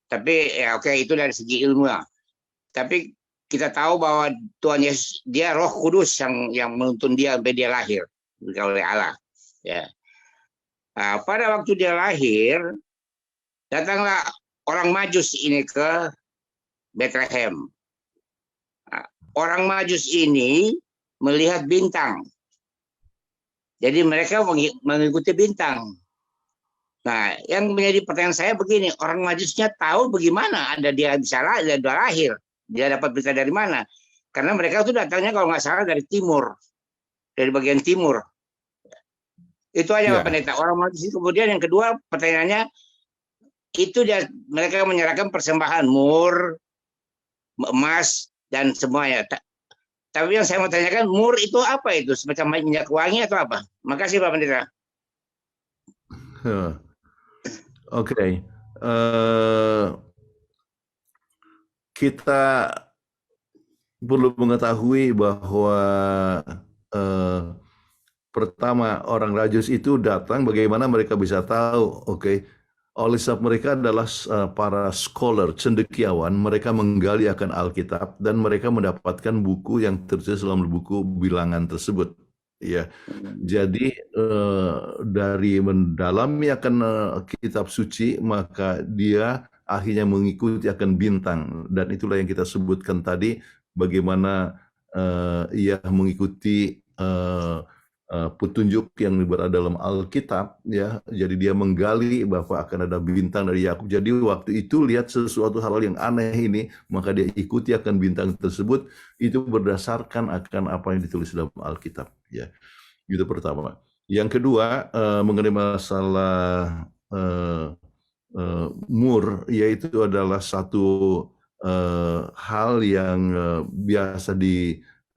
Tapi ya oke, itu dari segi ilmiah. Tapi kita tahu bahwa Tuhan Yesus, dia Roh Kudus yang menuntun dia sampai dia lahir oleh Allah. Ya. Nah, pada waktu dia lahir, datanglah orang Majus ini ke Bethlehem. Nah, orang Majus ini melihat bintang. Jadi mereka mengikuti bintang. Nah, yang menjadi pertanyaan saya begini, orang Majusnya tahu bagaimana dia bisa lahir. Dia dapat berita dari mana? Karena mereka itu datangnya kalau nggak salah dari timur, dari bagian timur. Itu aja Pak Pendeta. Orang Majus. Kemudian yang kedua pertanyaannya, itu mereka menyerahkan persembahan mur, emas, dan semuanya. Tapi yang saya mau tanyakan, mur itu apa itu? Semacam minyak wangi atau apa? Makasih Pak Pendeta. Oke. Kita perlu mengetahui bahwa pertama orang Majus itu datang, bagaimana mereka bisa tahu? Oke. Oleh sebab mereka adalah para scholar, cendekiawan, mereka menggali akan Alkitab dan mereka mendapatkan buku yang tertulis dalam buku bilangan tersebut. Ya, jadi dari mendalami akan kitab suci, maka dia akhirnya mengikuti akan bintang, dan itulah yang kita sebutkan tadi, bagaimana ia mengikuti petunjuk yang berada dalam Alkitab, ya. Jadi dia menggali bahwa akan ada bintang dari Yakub. Jadi waktu itu lihat sesuatu hal yang aneh ini, maka dia ikuti akan bintang tersebut. Itu berdasarkan akan apa yang ditulis dalam Alkitab, ya. Itu pertama. Yang kedua, mengenai masalah mur, yaitu adalah satu hal yang biasa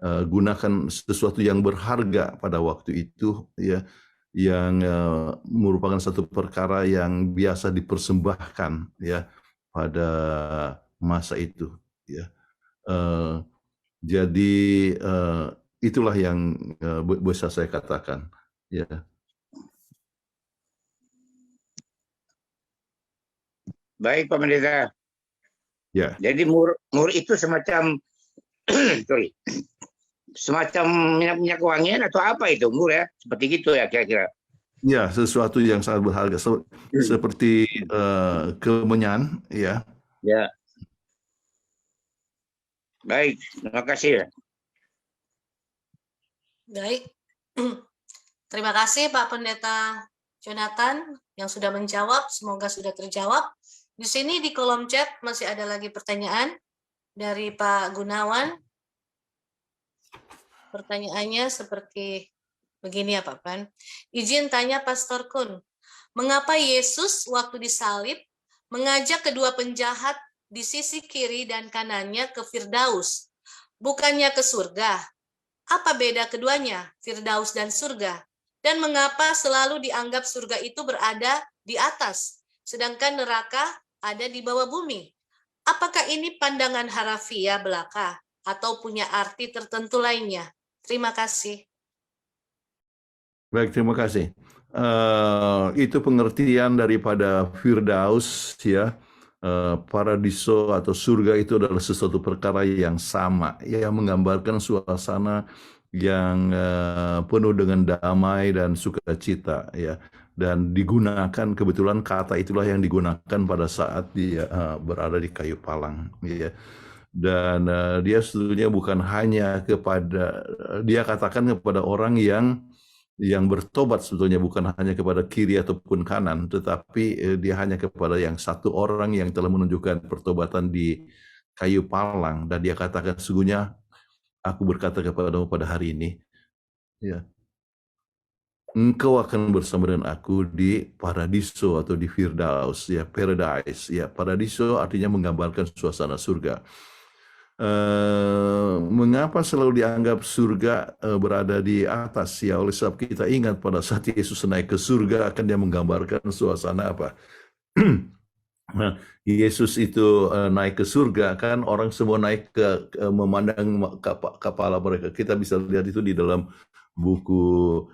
gunakan, sesuatu yang berharga pada waktu itu, ya, yang merupakan satu perkara yang biasa dipersembahkan, ya, pada masa itu, ya. Jadi itulah yang bisa saya katakan, ya. Baik Pak Pendeta. Ya. Jadi mur itu semacam semacam minyak wangian atau apa itu mur, ya? Seperti gitu ya kira-kira. Ya, sesuatu yang sangat berharga, seperti kemenyan, ya. Ya. Baik, terima kasih. Baik. Terima kasih Pak Pendeta Jonathan yang sudah menjawab. Semoga sudah terjawab. Di sini di kolom chat masih ada lagi pertanyaan dari Pak Gunawan. Pertanyaannya seperti begini ya Pak Pan. Izin tanya Pastor Kun, mengapa Yesus waktu disalib mengajak kedua penjahat di sisi kiri dan kanannya ke Firdaus, bukannya ke surga? Apa beda keduanya, Firdaus dan surga? Dan mengapa selalu dianggap surga itu berada di atas, sedangkan neraka ada di bawah bumi? Apakah ini pandangan harafiah belaka atau punya arti tertentu lainnya? Terima kasih. Baik, terima kasih. Itu pengertian daripada Firdaus, ya. Paradiso atau surga itu adalah sesuatu perkara yang sama, yang menggambarkan suasana yang penuh dengan damai dan sukacita, ya. Dan digunakan, kebetulan kata itulah yang digunakan pada saat dia berada di kayu palang, ya. Dan dia sebetulnya bukan hanya kepada, dia katakan kepada orang yang bertobat, sebetulnya bukan hanya kepada kiri ataupun kanan, tetapi dia hanya kepada yang satu orang yang telah menunjukkan pertobatan di kayu palang. Dan dia katakan, sesungguhnya aku berkata kepadamu pada hari ini, ya, engkau akan bersama dengan aku di paradiso atau di Firdaus, ya, paradise, ya. Paradiso artinya menggambarkan suasana surga. Mengapa selalu dianggap surga berada di atas, ya? Oleh sebab kita ingat pada saat Yesus naik ke surga, akan dia menggambarkan suasana apa? Nah, Yesus itu naik ke surga, kan orang semua naik ke memandang kepala mereka. Kita bisa lihat itu di dalam buku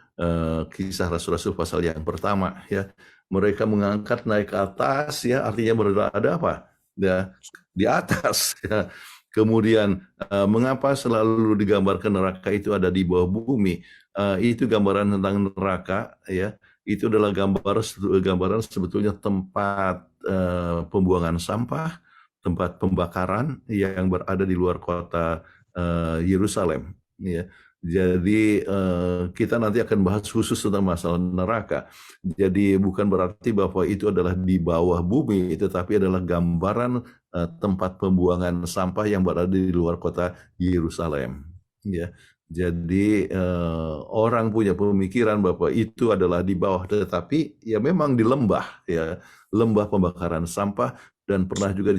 Kisah Rasul-Rasul pasal yang pertama, ya. Mereka mengangkat naik ke atas, ya, artinya berada apa? Ya, di atas, ya. Kemudian mengapa selalu digambarkan neraka itu ada di bawah bumi? Itu gambaran tentang neraka, ya. Itu adalah gambaran sebetulnya tempat pembuangan sampah, tempat pembakaran yang berada di luar kota Yerusalem, ya. Jadi kita nanti akan bahas khusus tentang masalah neraka. Jadi bukan berarti bahwa itu adalah di bawah bumi, tetapi adalah gambaran tempat pembuangan sampah yang berada di luar kota Yerusalem, ya. Jadi orang punya pemikiran bahwa itu adalah di bawah, tetapi ya memang di lembah, ya, lembah pembakaran sampah, dan pernah juga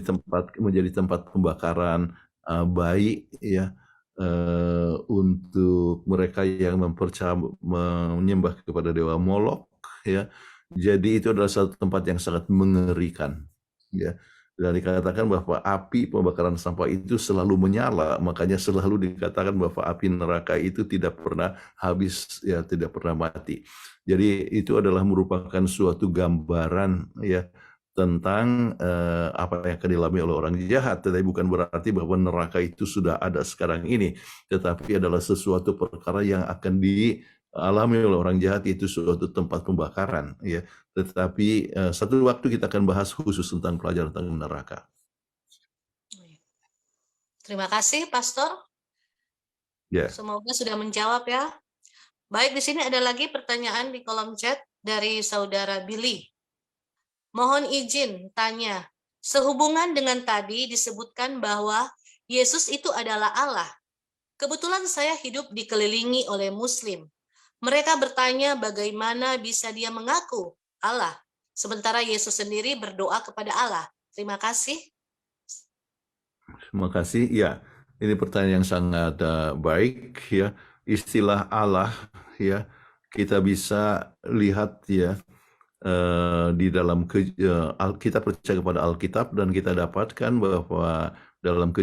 menjadi tempat pembakaran bayi, ya, untuk mereka yang menyembah kepada dewa Molok, ya. Jadi itu adalah satu tempat yang sangat mengerikan, ya. Dan dikatakan bahwa api pembakaran sampah itu selalu menyala, makanya selalu dikatakan bahwa api neraka itu tidak pernah habis, ya, tidak pernah mati. Jadi itu adalah merupakan suatu gambaran, ya, tentang apa yang akan dialami oleh orang jahat. Tetapi bukan berarti bahwa neraka itu sudah ada sekarang ini, tetapi adalah sesuatu perkara yang akan dialami oleh orang jahat, itu suatu tempat pembakaran, ya. Tetapi satu waktu kita akan bahas khusus tentang pelajaran tentang neraka. Terima kasih, Pastor. Ya. Semoga sudah menjawab, ya. Baik, di sini ada lagi pertanyaan di kolom chat dari saudara Billy. Mohon izin tanya, sehubungan dengan tadi disebutkan bahwa Yesus itu adalah Allah. Kebetulan saya hidup dikelilingi oleh Muslim. Mereka bertanya bagaimana bisa dia mengaku Allah, sementara Yesus sendiri berdoa kepada Allah. Terima kasih. Terima kasih. Ya, ini pertanyaan yang sangat baik, ya. Istilah Allah, ya, kita bisa lihat, ya, di dalam kita percaya kepada Alkitab, dan kita dapatkan bahwa dalam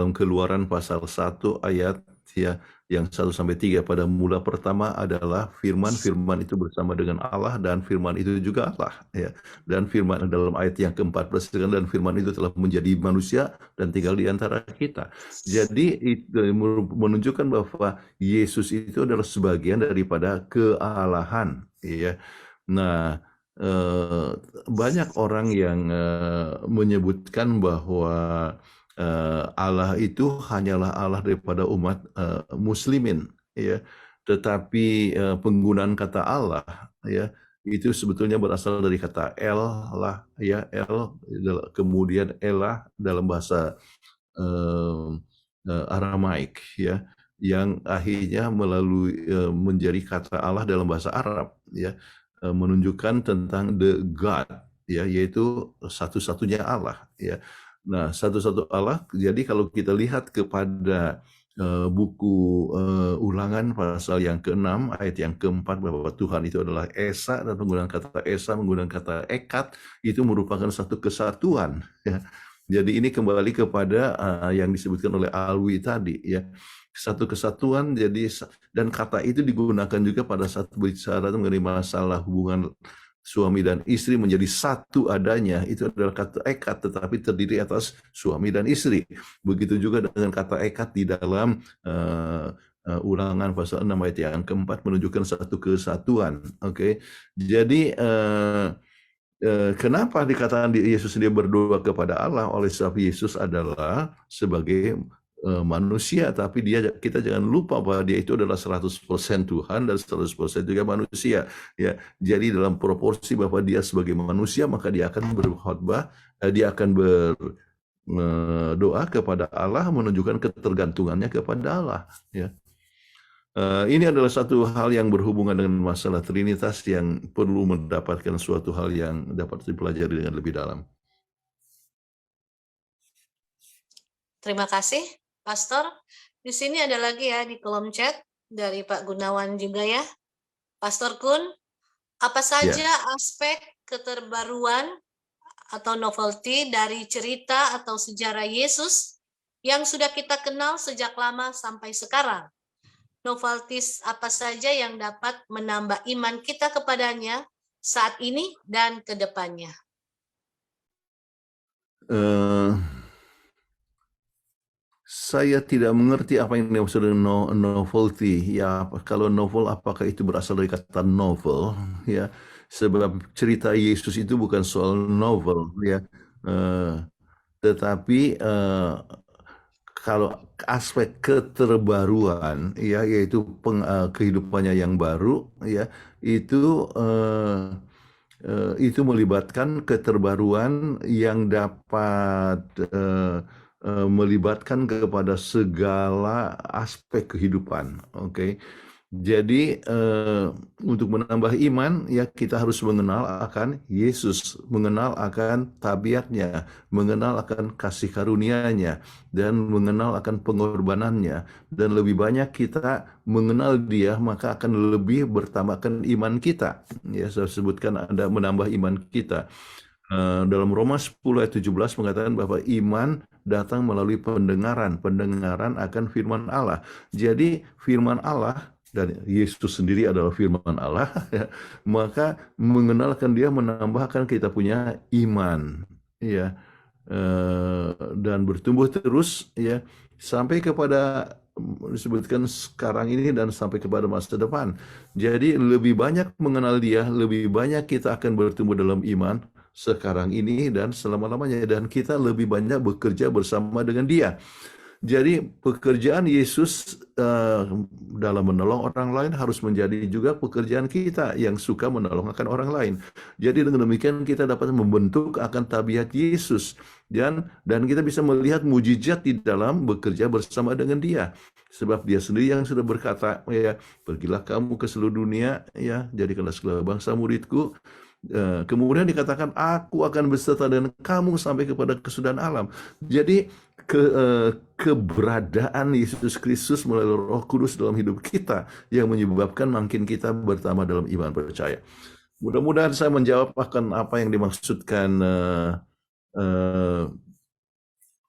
Keluaran pasal 1 ayat, ya, yang 1-3, pada mula pertama adalah firman itu bersama dengan Allah, dan firman itu juga Allah, ya. Dan firman dalam ayat yang ke-14, dan firman itu telah menjadi manusia dan tinggal di antara kita. Jadi itu menunjukkan bahwa Yesus itu adalah sebagian daripada kealahan, ya. Nah, banyak orang yang menyebutkan bahwa Allah itu hanyalah Allah daripada umat muslimin, ya. tetapi penggunaan kata Allah ya itu sebetulnya berasal dari kata El lah ya, El kemudian Elah dalam bahasa Aramaik ya, yang akhirnya melalui menjadi kata Allah dalam bahasa Arab ya, menunjukkan tentang the God ya, yaitu satu-satunya Allah ya. Nah, satu-satu Allah. Jadi kalau kita lihat kepada buku Ulangan pasal yang ke-6 ayat yang ke-4 bahwa Tuhan itu adalah Esa, dan penggunaan kata Esa menggunakan kata Ekat itu merupakan satu kesatuan ya. Jadi ini kembali kepada yang disebutkan oleh Alwi tadi ya, satu kesatuan. Jadi dan kata itu digunakan juga pada saat bicara mengenai masalah hubungan suami dan istri menjadi satu adanya, itu adalah kata ekat, tetapi terdiri atas suami dan istri. Begitu juga dengan kata ekat di dalam Ulangan pasal 6 ayat yang keempat menunjukkan satu kesatuan. Oke, jadi kenapa dikatakan Yesus sendiri berdoa kepada Allah? Oleh sebab Yesus adalah sebagai manusia, tapi kita jangan lupa bahwa dia itu adalah 100% Tuhan dan 100% juga manusia ya. Jadi dalam proporsi bahwa dia sebagai manusia, maka dia akan berkhotbah, dia akan berdoa kepada Allah, menunjukkan ketergantungannya kepada Allah ya. Ini adalah satu hal yang berhubungan dengan masalah Trinitas yang perlu mendapatkan suatu hal yang dapat dipelajari dengan lebih dalam. Terima kasih, Pastor. Di sini ada lagi ya di kolom chat dari Pak Gunawan juga ya. Pastor Kun, apa saja aspek keterbaruan atau novelty dari cerita atau sejarah Yesus yang sudah kita kenal sejak lama sampai sekarang? Novelties apa saja yang dapat menambah iman kita kepadanya saat ini dan ke depannya? Saya tidak mengerti apa yang dimaksud dengan novelty. Ya, kalau novel, apakah itu berasal dari kata novel? Ya, sebab cerita Yesus itu bukan soal novel, ya. Tetapi kalau aspek keterbaruan, ya, yaitu kehidupannya yang baru, ya, itu melibatkan keterbaruan yang dapat melibatkan kepada segala aspek kehidupan. Oke. Jadi untuk menambah iman ya kita harus mengenal akan Yesus, mengenal akan tabiatnya, mengenal akan kasih karunia-Nya, dan mengenal akan pengorbanannya. Dan lebih banyak kita mengenal Dia, maka akan lebih bertambahkan iman kita. Ya, saya sebutkan ada menambah iman kita. Dalam Roma 10 ayat 17 mengatakan bahwa iman datang melalui pendengaran akan firman Allah. Jadi firman Allah, dan Yesus sendiri adalah firman Allah, ya, maka mengenalkan Dia menambahkan kita punya iman, ya, dan bertumbuh terus, ya, sampai kepada disebutkan sekarang ini dan sampai kepada masa depan. Jadi lebih banyak mengenal Dia, lebih banyak kita akan bertumbuh dalam iman sekarang ini dan selama-lamanya, dan kita lebih banyak bekerja bersama dengan Dia. Jadi pekerjaan Yesus dalam menolong orang lain harus menjadi juga pekerjaan kita yang suka menolong akan orang lain. Jadi dengan demikian kita dapat membentuk akan tabiat Yesus, dan kita bisa melihat mujizat di dalam bekerja bersama dengan Dia. Sebab Dia sendiri yang sudah berkata, ya, pergilah kamu ke seluruh dunia, ya, jadikanlah segala bangsa muridku. Kemudian dikatakan, aku akan beserta dengan kamu sampai kepada kesudahan alam. Jadi keberadaan Yesus Kristus melalui Roh Kudus dalam hidup kita yang menyebabkan makin kita bertambah dalam iman percaya. Mudah-mudahan saya menjawab akan apa yang dimaksudkan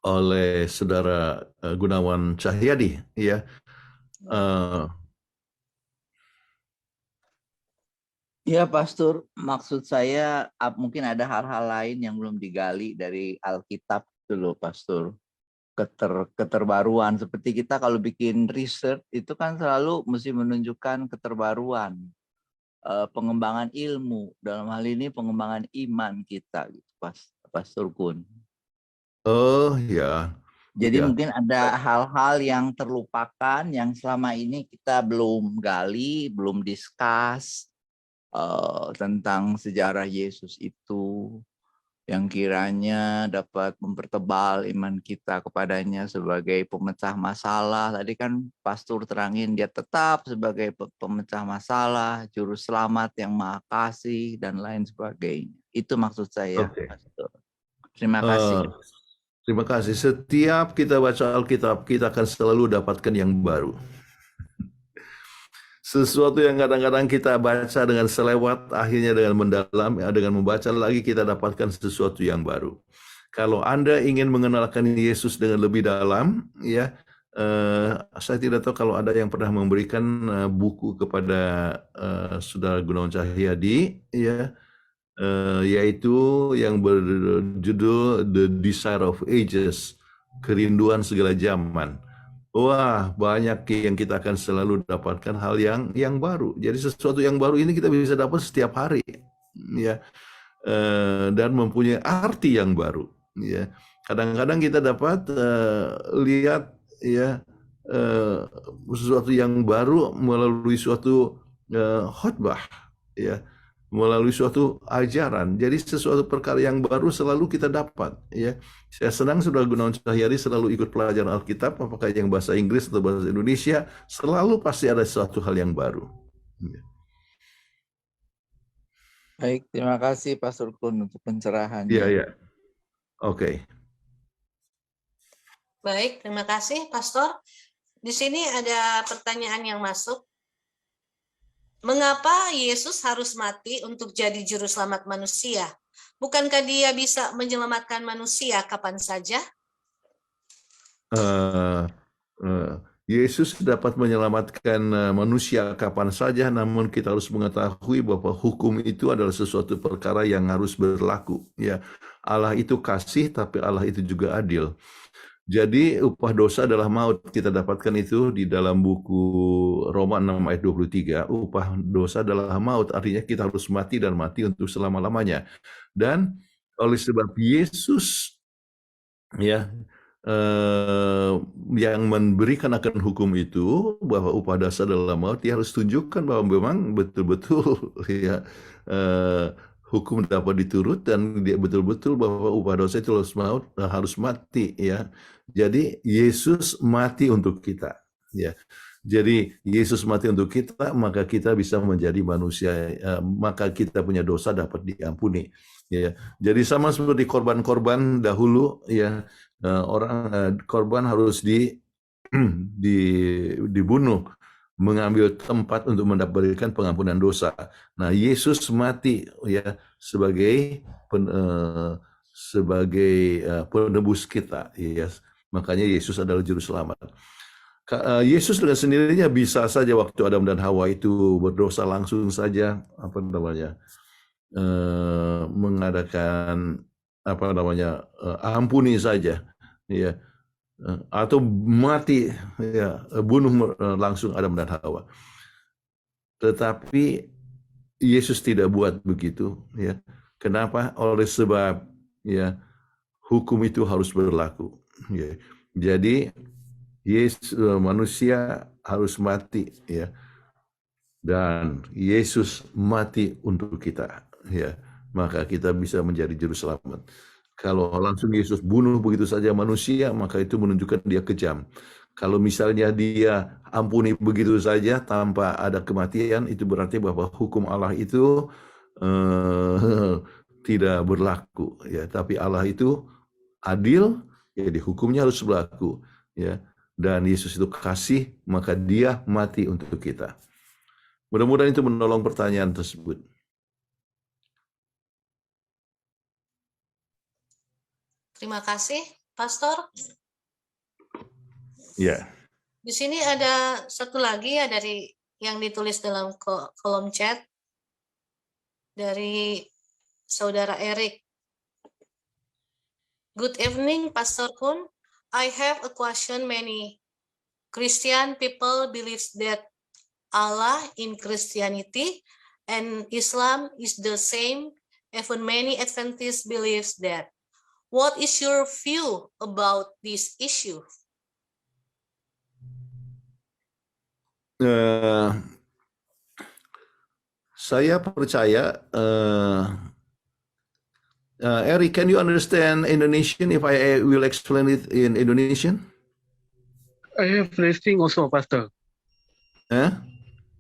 oleh saudara Gunawan Cahyadi, ya. Ya, Pastor, maksud saya mungkin ada hal-hal lain yang belum digali dari Alkitab dulu, Pastor. Keterbaruan, seperti kita kalau bikin riset itu kan selalu mesti menunjukkan keterbaruan, pengembangan ilmu, dalam hal ini pengembangan iman kita, gitu, Pastor Kun. Oh ya, Jadi Ya. mungkin ada hal-hal yang terlupakan yang selama ini kita belum gali, belum discuss tentang sejarah Yesus itu, yang kiranya dapat mempertebal iman kita kepadanya sebagai pemecah masalah. Tadi kan Pastor terangin dia tetap sebagai pemecah masalah, juru selamat yang maha kasih, dan lain sebagainya. Itu maksud saya, Oke. Pastor. Terima kasih. Terima kasih. Setiap kita baca Alkitab, kita akan selalu dapatkan yang baru. Sesuatu yang kadang-kadang kita baca dengan selewat, akhirnya dengan mendalam, dengan membaca lagi kita dapatkan sesuatu yang baru. Kalau Anda ingin mengenalkan Yesus dengan lebih dalam, ya, saya tidak tahu kalau ada yang pernah memberikan buku kepada Saudara Gunawan Cahyadi, ya, yaitu yang berjudul The Desire of Ages, kerinduan segala zaman. Wah, banyak yang kita akan selalu dapatkan hal yang baru. Jadi sesuatu yang baru ini kita bisa dapat setiap hari, ya, dan mempunyai arti yang baru. Ya, kadang-kadang kita dapat lihat, ya, sesuatu yang baru melalui suatu khotbah, ya, melalui suatu ajaran. Jadi sesuatu perkara yang baru selalu kita dapat, ya. Saya senang Saudara Gunawan Cahyadi selalu ikut pelajaran Alkitab, apakah yang bahasa Inggris atau bahasa Indonesia, selalu pasti ada suatu hal yang baru. Ya. Baik, terima kasih Pastor Kun untuk pencerahannya. Iya, iya. Oke. Baik, terima kasih Pastor. Di sini ada pertanyaan yang masuk. Mengapa Yesus harus mati untuk jadi juru selamat manusia? Bukankah dia bisa menyelamatkan manusia kapan saja? Yesus dapat menyelamatkan manusia kapan saja, namun kita harus mengetahui bahwa hukum itu adalah sesuatu perkara yang harus berlaku. Ya, Allah itu kasih, tapi Allah itu juga adil. Jadi upah dosa adalah maut. Kita dapatkan itu di dalam buku Roma 6 ayat 23. Upah dosa adalah maut. Artinya kita harus mati dan mati untuk selama-lamanya. Dan oleh sebab Yesus, ya, yang memberikan akan hukum itu, bahwa upah dosa adalah maut, dia harus tunjukkan bahwa memang betul-betul, ya, hukum dapat diturut dan dia betul-betul bahwa upah dosa itu harus mati, ya. Jadi Yesus mati untuk kita, ya. Jadi Yesus mati untuk kita, maka kita bisa menjadi manusia, maka kita punya dosa dapat diampuni, ya. Jadi sama seperti korban-korban dahulu, ya, korban harus dibunuh, mengambil tempat untuk mendapatkan pengampunan dosa. Nah, Yesus mati, ya, sebagai penebus kita, ya. Makanya Yesus adalah juru selamat. Yesus dengan sendirinya bisa saja waktu Adam dan Hawa itu berdosa langsung saja mengadakan ampuni saja, ya, atau mati, ya, bunuh langsung Adam dan Hawa. Tetapi Yesus tidak buat begitu, ya. Kenapa? Oleh sebab, ya, hukum itu harus berlaku, ya. Jadi Yesus, manusia harus mati, ya, dan Yesus mati untuk kita, ya, maka kita bisa menjadi juru selamat. Kalau langsung Yesus bunuh begitu saja manusia, maka itu menunjukkan dia kejam. Kalau misalnya dia ampuni begitu saja tanpa ada kematian, itu berarti bahwa hukum Allah itu tidak berlaku, ya. Tapi Allah itu adil, jadi hukumnya harus berlaku, ya. Dan Yesus itu kasih, maka dia mati untuk kita. Mudah-mudahan itu menolong pertanyaan tersebut. Terima kasih, Pastor. Ya. Di sini ada satu lagi ya dari yang ditulis dalam kolom chat dari Saudara Erik. Good evening, Pastor Kun. I have a question. Many Christian people believe that Allah in Christianity and Islam is the same. Even many Adventists believe that. What is your view about this issue? Saya percaya, Eric, can you understand Indonesian if I will explain it in Indonesian? I have listening also, Pastor. Huh?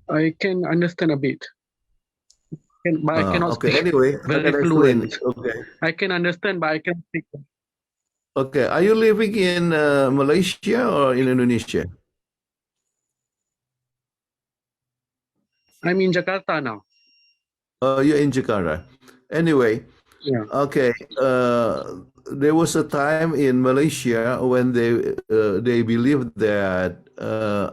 I can understand a bit, but I cannot Okay, speak anyway, I very can explain. fluent. Okay. I can understand, but I can speak. Okay, are you living in Malaysia or in Indonesia? I'm in Jakarta now. You're in Jakarta. Anyway, Yeah. okay. There was a time in Malaysia when they believed that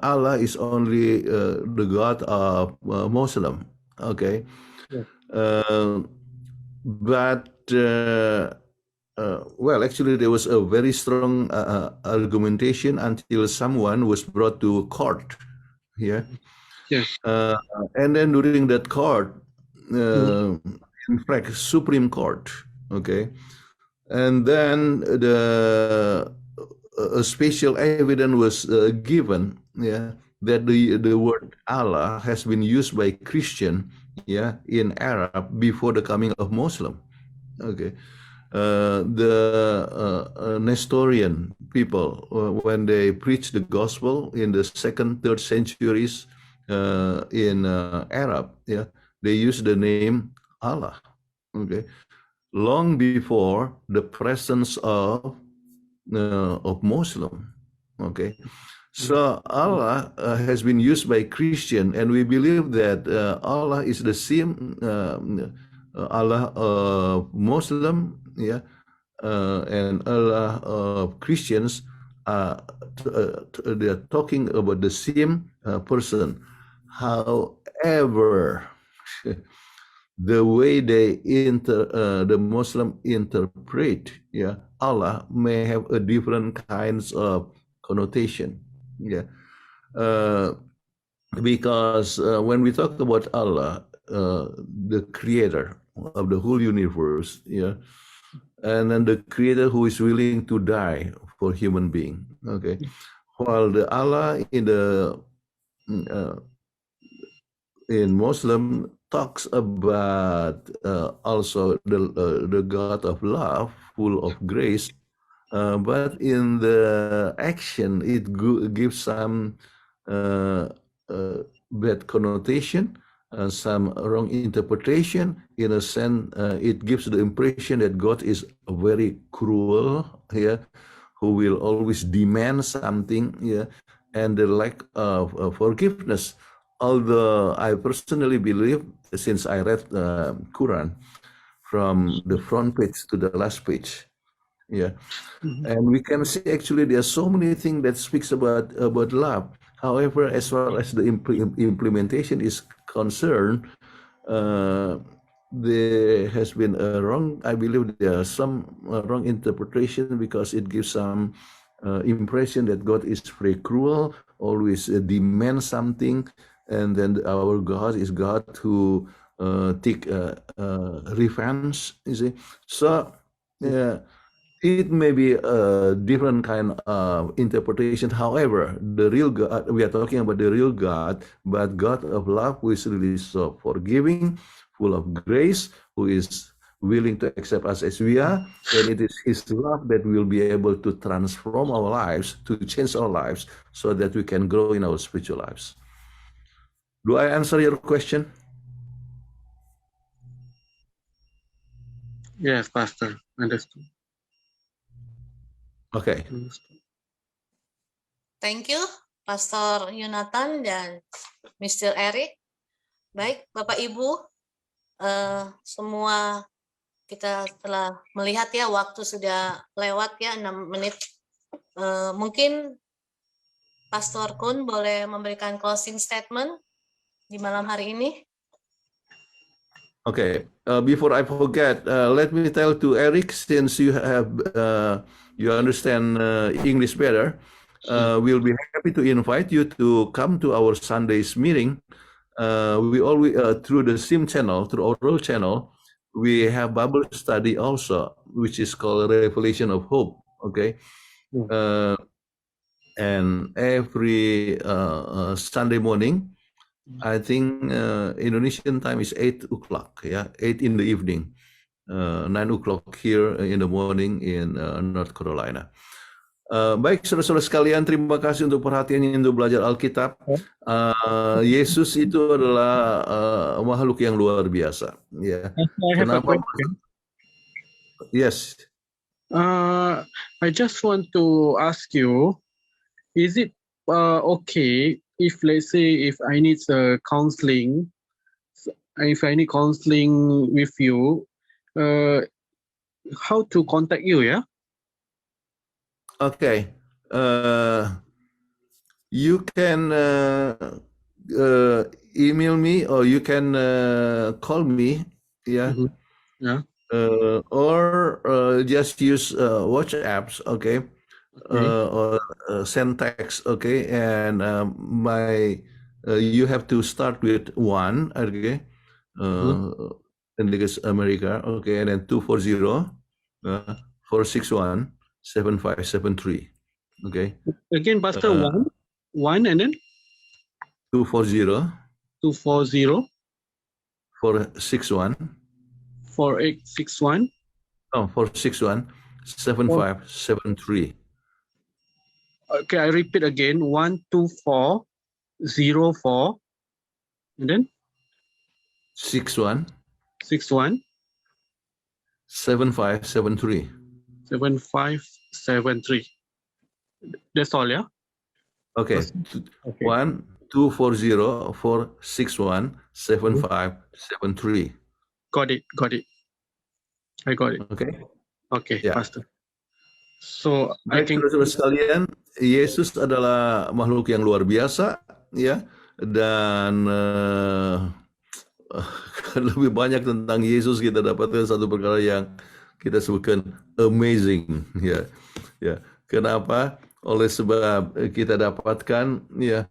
Allah is only the God of Muslim. Okay, Yeah. but well, actually, there was a very strong argumentation until someone was brought to court. Yeah. Yes. And then during that court, in fact, Supreme Court, okay, and then a special evidence was given, yeah, that the word Allah has been used by Christian, yeah, in Arab before the coming of Muslim, okay. The Nestorian people, when they preached the gospel in the 2nd, 3rd centuries in Arab, yeah, they used the name Allah, okay, long before the presence of Muslim, okay. So Allah has been used by Christian, and we believe that Allah is the same Allah of Muslim, yeah, and Allah of Christians. They are talking about the same person. However, the way the Muslim interpret, yeah, Allah may have a different kinds of connotation, yeah, because when we talk about Allah, the creator of the whole universe, yeah, and then the creator who is willing to die for human being, okay, while the Allah in Muslim talks about also the God of love, full of grace, but in the action it gives some bad connotation, some wrong interpretation. In a sense, it gives the impression that God is very cruel, yeah, who will always demand something, yeah, and the lack of forgiveness. Although I personally believe, since I read Quran from the front page to the last page, yeah, and we can see actually there are so many things that speaks about love. However, as far as the implementation is concerned, there has been a wrong. I believe there are some wrong interpretation, because it gives some impression that God is very cruel, always demands something. And then our God is God who take revenge, you see. So it may be a different kind of interpretation. However, the real God, we are talking about the real God, but God of love, who is really so forgiving, full of grace, who is willing to accept us as we are, and it is His love that will be able to transform our lives, to change our lives, so that we can grow in our spiritual lives. Do I answer your question? Yes, Pastor. Understood. Okay. Understood. Thank you, Pastor Yonatan dan Mr. Eric. Baik, Bapak Ibu, semua kita telah melihat ya, waktu sudah lewat ya, 6 menit. Mungkin Pastor Kun boleh memberikan closing statement di malam hari ini. Okay. Before I forget, let me tell to Eric, since you have you understand English better, we'll be happy to invite you to come to our Sunday's meeting. We always through the SIM channel, through our channel, we have Bible study also, which is called Revelation of Hope. Okay, and every Sunday morning, I think Indonesian time is 8 o'clock. Yeah, 8 in the evening, 9 o'clock here in the morning in North Carolina. Baik, saudara-saudara sekalian, terima kasih untuk perhatiannya untuk belajar Alkitab. Yesus itu adalah makhluk yang luar biasa. Ya. I have a Kenapa? question. Yes. I just want to ask you, is it okay if, let's say, if I need counseling, if I need counseling with you, how to contact you? Yeah. Okay. You can email me or you can call me. Yeah. Mhm. Yeah. Or just use WhatsApp. Okay. Or send text. Okay. And you have to start with 1. Okay. In America. Okay. And then 240 461 7573. Okay. Again, Pastor, 1 and then 240 240 461 4861. 461 7573. Okay, I repeat again, 12404 and then 61 61 7573. 7573. That's all, yeah? Okay. Okay. 240 461 7573. Got it. I got it. Okay. Okay, Ya. Pastor. So I Baik, can. saudara-saudara sekalian, Yesus adalah makhluk yang luar biasa, ya, dan lebih banyak tentang Yesus kita dapatkan satu perkara yang kita sebutkan amazing, ya. Kenapa? Oleh sebab kita dapatkan, ya,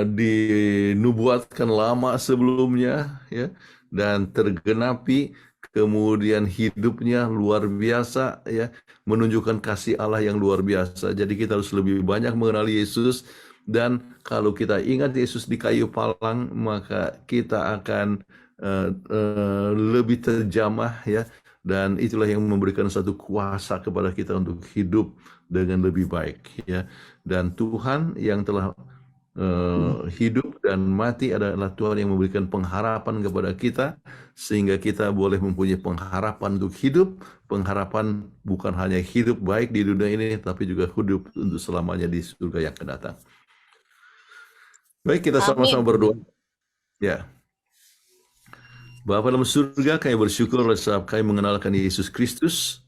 dinubuatkan lama sebelumnya, ya, dan tergenapi. Kemudian hidupnya luar biasa, ya, menunjukkan kasih Allah yang luar biasa. Jadi kita harus lebih banyak mengenali Yesus, dan kalau kita ingat Yesus di kayu palang, maka kita akan lebih terjamah, ya, dan itulah yang memberikan satu kuasa kepada kita untuk hidup dengan lebih baik, ya. Dan Tuhan yang telah hidup dan mati adalah Tuhan yang memberikan pengharapan kepada kita, sehingga kita boleh mempunyai pengharapan untuk hidup, pengharapan bukan hanya hidup baik di dunia ini, tapi juga hidup untuk selamanya di surga yang akan datang. Baik, kita sama-sama berdoa. Ya. Bapa dalam surga, kami bersyukur sebab kami mengenalkan Yesus Kristus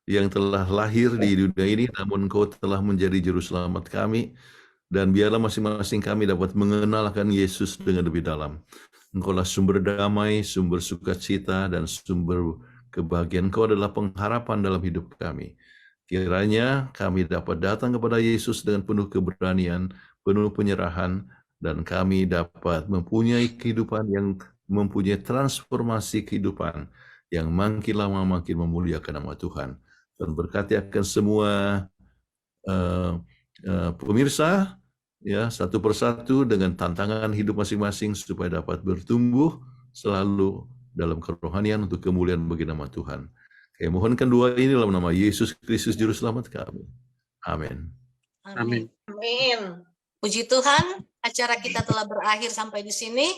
yang telah lahir di dunia ini, namun Engkau telah menjadi juru selamat kami. Dan biarlah masing-masing kami dapat mengenalkan Yesus dengan lebih dalam. Engkaulah sumber damai, sumber sukacita, dan sumber kebahagiaan. Engkau adalah pengharapan dalam hidup kami. Kiranya kami dapat datang kepada Yesus dengan penuh keberanian, penuh penyerahan, dan kami dapat mempunyai kehidupan yang mempunyai transformasi kehidupan yang makin lama makin memuliakan nama Tuhan. Dan berkati akan semua pemirsa, ya, satu persatu dengan tantangan hidup masing-masing supaya dapat bertumbuh selalu dalam kerohanian untuk kemuliaan bagi nama Tuhan. Kami mohonkan doa ini dalam nama Yesus Kristus Juru Selamat kami. Amin. Amin. Puji Tuhan, acara kita telah berakhir sampai di sini.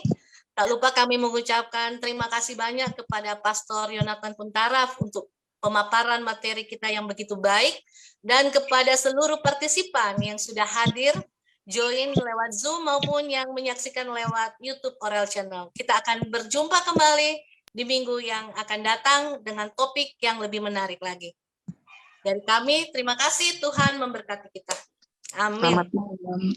Tak lupa kami mengucapkan terima kasih banyak kepada Pastor Yonatan Puntaraf untuk pemaparan materi kita yang begitu baik, dan kepada seluruh partisipan yang sudah hadir, join lewat Zoom maupun yang menyaksikan lewat YouTube Orel Channel. Kita akan berjumpa kembali di minggu yang akan datang dengan topik yang lebih menarik lagi. Dari kami, terima kasih, Tuhan memberkati kita. Amin. Selamat malam.